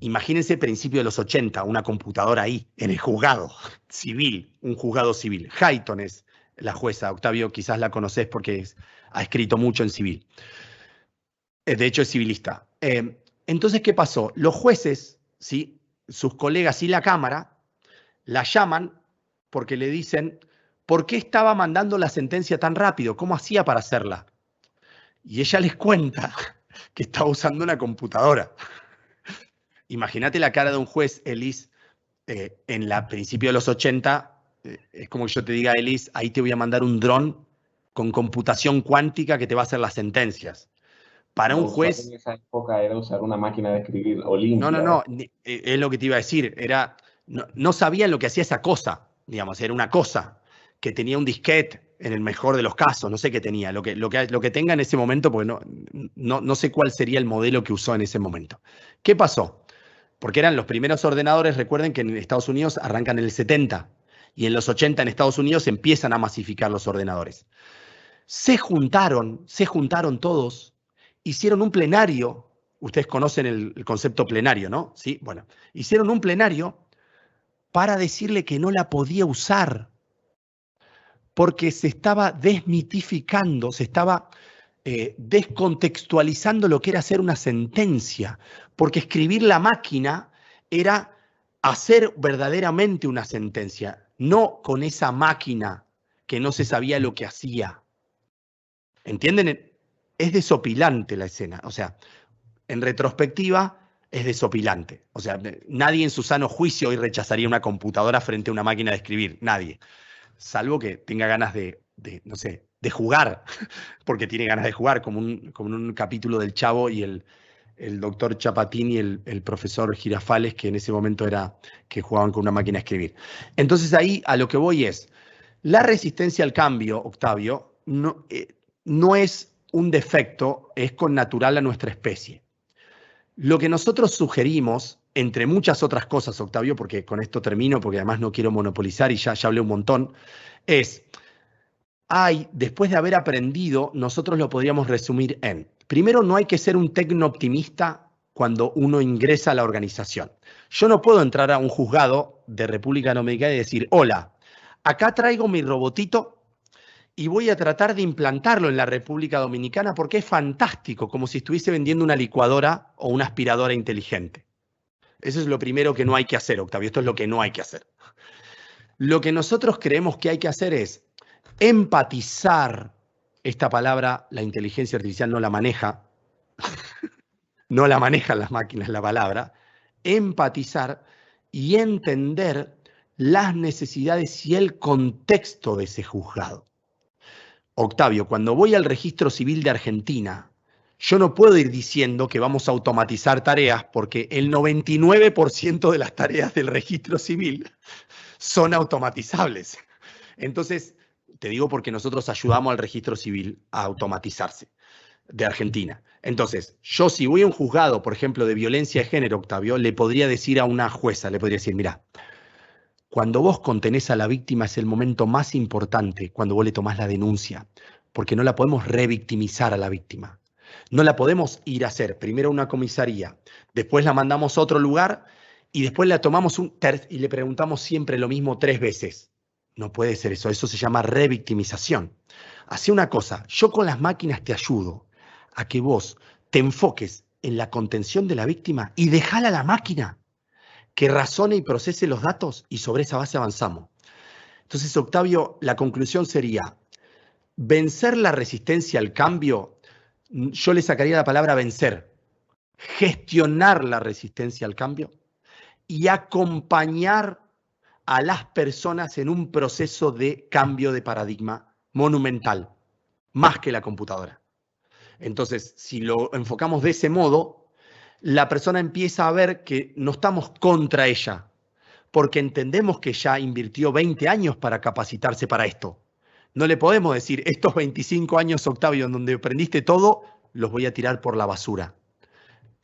Imagínense principio de los 80, una computadora ahí, en el juzgado civil, un juzgado civil. Hayton es la jueza, Octavio, quizás la conocés porque ha escrito mucho en civil. De hecho, es civilista. Entonces, ¿qué pasó? Los jueces, ¿sí?, sus colegas y la Cámara, la llaman porque le dicen, ¿por qué estaba mandando la sentencia tan rápido? ¿Cómo hacía para hacerla? Y ella les cuenta que estaba usando una computadora. Imagínate la cara de un juez, Elis, en la principio de los 80, es como que yo te diga, Elis, ahí te voy a mandar un dron con computación cuántica que te va a hacer las sentencias. Para un juez... En esa época era usar una máquina de escribir Olimpia. No, es lo que te iba a decir. No sabían lo que hacía esa cosa, digamos, era una cosa que tenía un disquete, en el mejor de los casos, no sé qué tenía, lo que tenga en ese momento, porque no sé cuál sería el modelo que usó en ese momento. ¿Qué pasó? Porque eran los primeros ordenadores, recuerden que en Estados Unidos arrancan en el 70 y en los 80 en Estados Unidos empiezan a masificar los ordenadores. Se juntaron todos, hicieron un plenario, ustedes conocen el concepto plenario, ¿no? Sí, bueno, hicieron un plenario para decirle que no la podía usar porque se estaba desmitificando, se estaba descontextualizando lo que era hacer una sentencia, porque escribir la máquina era hacer verdaderamente una sentencia, no con esa máquina que no se sabía lo que hacía. ¿Entienden? Es desopilante la escena, o sea, en retrospectiva es desopilante. O sea, nadie en su sano juicio hoy rechazaría una computadora frente a una máquina de escribir, nadie. Salvo que tenga ganas no sé, de jugar, porque tiene ganas de jugar, como en un capítulo del Chavo y el doctor Chapatín y el profesor Girafales, que en ese momento que jugaban con una máquina de escribir. Entonces ahí a lo que voy es, la resistencia al cambio, Octavio, no es un defecto, es connatural a nuestra especie. Lo que nosotros sugerimos, entre muchas otras cosas, Octavio, porque con esto termino, porque además no quiero monopolizar y ya hablé un montón, es, después de haber aprendido, nosotros lo podríamos resumir en, primero, no hay que ser un tecno-optimista cuando uno ingresa a la organización. Yo no puedo entrar a un juzgado de República Dominicana y decir, hola, acá traigo mi robotito y voy a tratar de implantarlo en la República Dominicana porque es fantástico, como si estuviese vendiendo una licuadora o una aspiradora inteligente. Eso es lo primero que no hay que hacer, Octavio. Esto es lo que no hay que hacer. Lo que nosotros creemos que hay que hacer es empatizar. Esta palabra, la inteligencia artificial no la maneja. No la manejan las máquinas la palabra. Empatizar y entender las necesidades y el contexto de ese juzgado. Octavio, cuando voy al registro civil de Argentina, yo no puedo ir diciendo que vamos a automatizar tareas porque el 99% de las tareas del registro civil son automatizables. Entonces, te digo porque nosotros ayudamos al registro civil a automatizarse de Argentina. Entonces, yo si voy a un juzgado, por ejemplo, de violencia de género, Octavio, le podría decir a una jueza, le podría decir, mira, cuando vos contenés a la víctima es el momento más importante cuando vos le tomás la denuncia, porque no la podemos revictimizar a la víctima. No la podemos ir a hacer primero a una comisaría, después la mandamos a otro lugar y después la tomamos y le preguntamos siempre lo mismo 3 veces. No puede ser eso, eso se llama revictimización. Hacé una cosa, yo con las máquinas te ayudo a que vos te enfoques en la contención de la víctima y dejala a la máquina que razone y procese los datos y sobre esa base avanzamos. Entonces, Octavio, la conclusión sería, vencer la resistencia al cambio, yo le sacaría la palabra vencer, gestionar la resistencia al cambio y acompañar a las personas en un proceso de cambio de paradigma monumental, más que la computadora. Entonces, si lo enfocamos de ese modo, la persona empieza a ver que no estamos contra ella, porque entendemos que ya invirtió 20 años para capacitarse para esto. No le podemos decir, estos 25 años, Octavio, en donde aprendiste todo, los voy a tirar por la basura.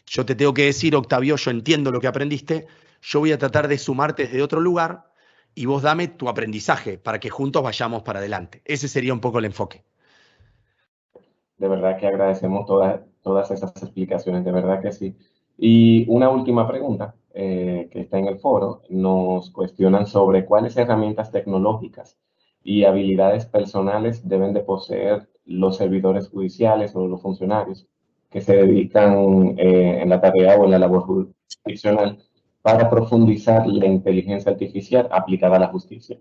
Yo te tengo que decir, Octavio, yo entiendo lo que aprendiste, yo voy a tratar de sumarte desde otro lugar y vos dame tu aprendizaje para que juntos vayamos para adelante. Ese sería un poco el enfoque. De verdad que agradecemos todas esas explicaciones, de verdad que sí. Y una última pregunta que está en el foro, nos cuestionan sobre cuáles herramientas tecnológicas y habilidades personales deben de poseer los servidores judiciales o los funcionarios que se dedican en la tarea o en la labor jurisdiccional para profundizar la inteligencia artificial aplicada a la justicia.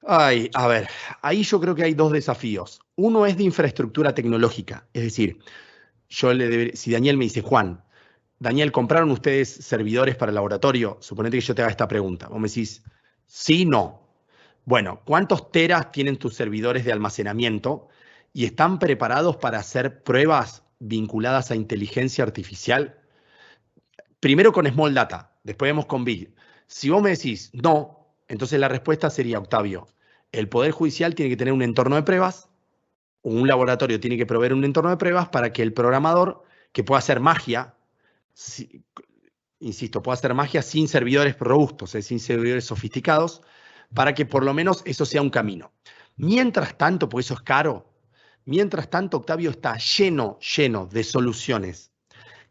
Ay, a ver, ahí yo creo que hay dos desafíos. Uno es de infraestructura tecnológica, es decir, si Daniel me dice, Juan, Daniel, ¿compraron ustedes servidores para el laboratorio? Suponete que yo te haga esta pregunta. Vos me decís, sí, no. Bueno, ¿cuántos teras tienen tus servidores de almacenamiento y están preparados para hacer pruebas vinculadas a inteligencia artificial? Primero con Small Data, después vemos con Big. Si vos me decís no, entonces la respuesta sería, Octavio, el Poder Judicial tiene que tener un entorno de pruebas, o un laboratorio tiene que proveer un entorno de pruebas para que el programador, que pueda hacer magia, insisto, pueda hacer magia sin servidores robustos, sin servidores sofisticados, para que por lo menos eso sea un camino. Mientras tanto, porque eso es caro, mientras tanto, Octavio, está lleno de soluciones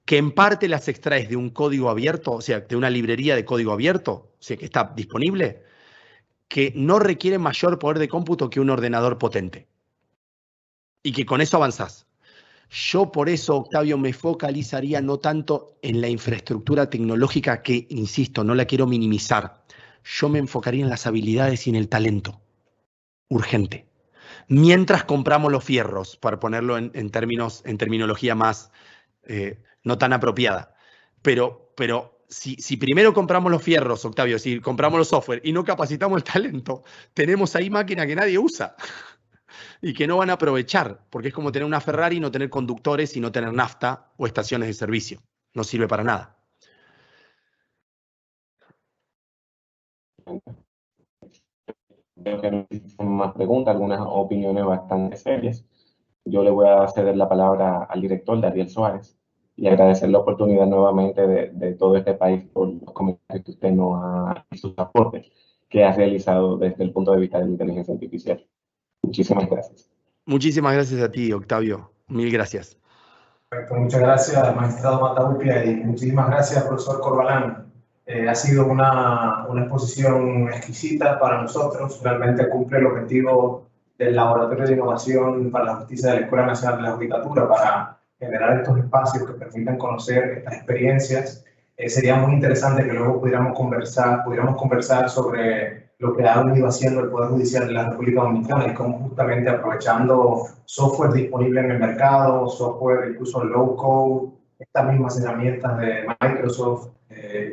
que en parte las extraes de un código abierto, o sea, de una librería de código abierto, o sea, que está disponible, que no requiere mayor poder de cómputo que un ordenador potente. Y que con eso avanzás. Yo por eso, Octavio, me focalizaría no tanto en la infraestructura tecnológica que, insisto, no la quiero minimizar. Yo me enfocaría en las habilidades y en el talento. Urgente. Mientras compramos los fierros, para ponerlo en terminología más no tan apropiada. Pero si primero compramos los fierros, Octavio, si compramos los software y no capacitamos el talento, tenemos ahí máquina que nadie usa y que no van a aprovechar, porque es como tener una Ferrari y no tener conductores y no tener nafta o estaciones de servicio. No sirve para nada. Veo que no existen más preguntas, algunas opiniones bastante serias. Yo le voy a ceder la palabra al director, Dariel Suárez, y agradecer la oportunidad nuevamente de todo este país por los comentarios que usted nos ha y sus aportes que ha realizado desde el punto de vista de la inteligencia artificial. Muchísimas gracias. Muchísimas gracias a ti, Octavio. Mil gracias. Perfecto, muchas gracias, magistrado Mataupia, y muchísimas gracias, profesor Corbalán. Ha sido una exposición exquisita para nosotros, realmente cumple el objetivo del Laboratorio de Innovación para la Justicia de la Escuela Nacional de la Judicatura para generar estos espacios que permitan conocer estas experiencias. Sería muy interesante que luego pudiéramos conversar sobre lo que ha venido haciendo el Poder Judicial de la República Dominicana y cómo justamente aprovechando software disponible en el mercado, software incluso low code, estas mismas herramientas de Microsoft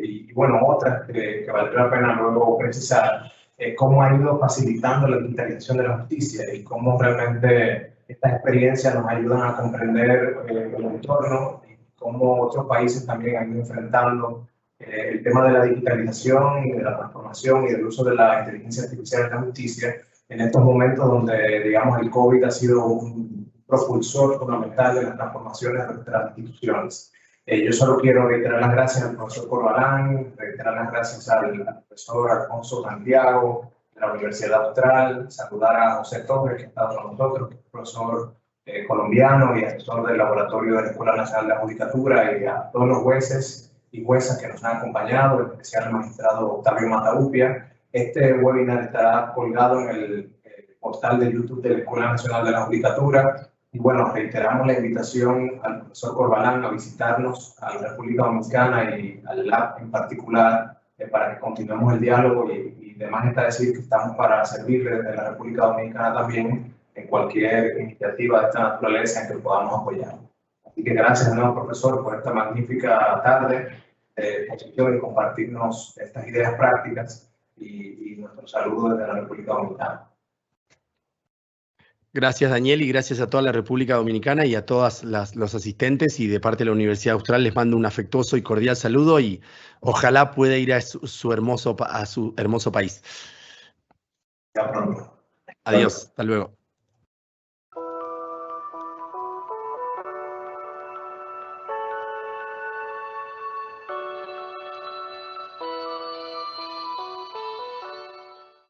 y bueno, otras que valdría la pena luego precisar, cómo ha ido facilitando la digitalización de la justicia y cómo realmente estas experiencias nos ayudan a comprender el entorno y cómo otros países también han ido enfrentando el tema de la digitalización y de la transformación y del uso de la inteligencia artificial en la justicia en estos momentos donde, digamos, el COVID ha sido un propulsor fundamental de las transformaciones de nuestras instituciones. Yo solo quiero reiterar las gracias al profesor Corbalán, reiterar las gracias al profesor Alfonso Santiago de la Universidad Austral, saludar a José Torres, que ha estado con nosotros, que es profesor colombiano y asesor del laboratorio de la Escuela Nacional de la Judicatura, y a todos los jueces y juezas que nos han acompañado, en especial al magistrado Octavio Mataupia. Este webinar estará colgado en el portal de YouTube de la Escuela Nacional de la Judicatura. Y bueno, reiteramos la invitación al profesor Corbalán a visitarnos a la República Dominicana y al lab en particular para que continuemos el diálogo y demás está decir que estamos para servirle desde la República Dominicana también en cualquier iniciativa de esta naturaleza en que podamos apoyar. Así que gracias de nuevo, profesor, por esta magnífica tarde de exposición y compartirnos estas ideas prácticas y nuestro saludo desde la República Dominicana. Gracias, Daniel, y gracias a toda la República Dominicana y a todos los asistentes, y de parte de la Universidad Austral les mando un afectuoso y cordial saludo y ojalá pueda ir a su hermoso país. Hasta pronto. Adiós, hasta luego.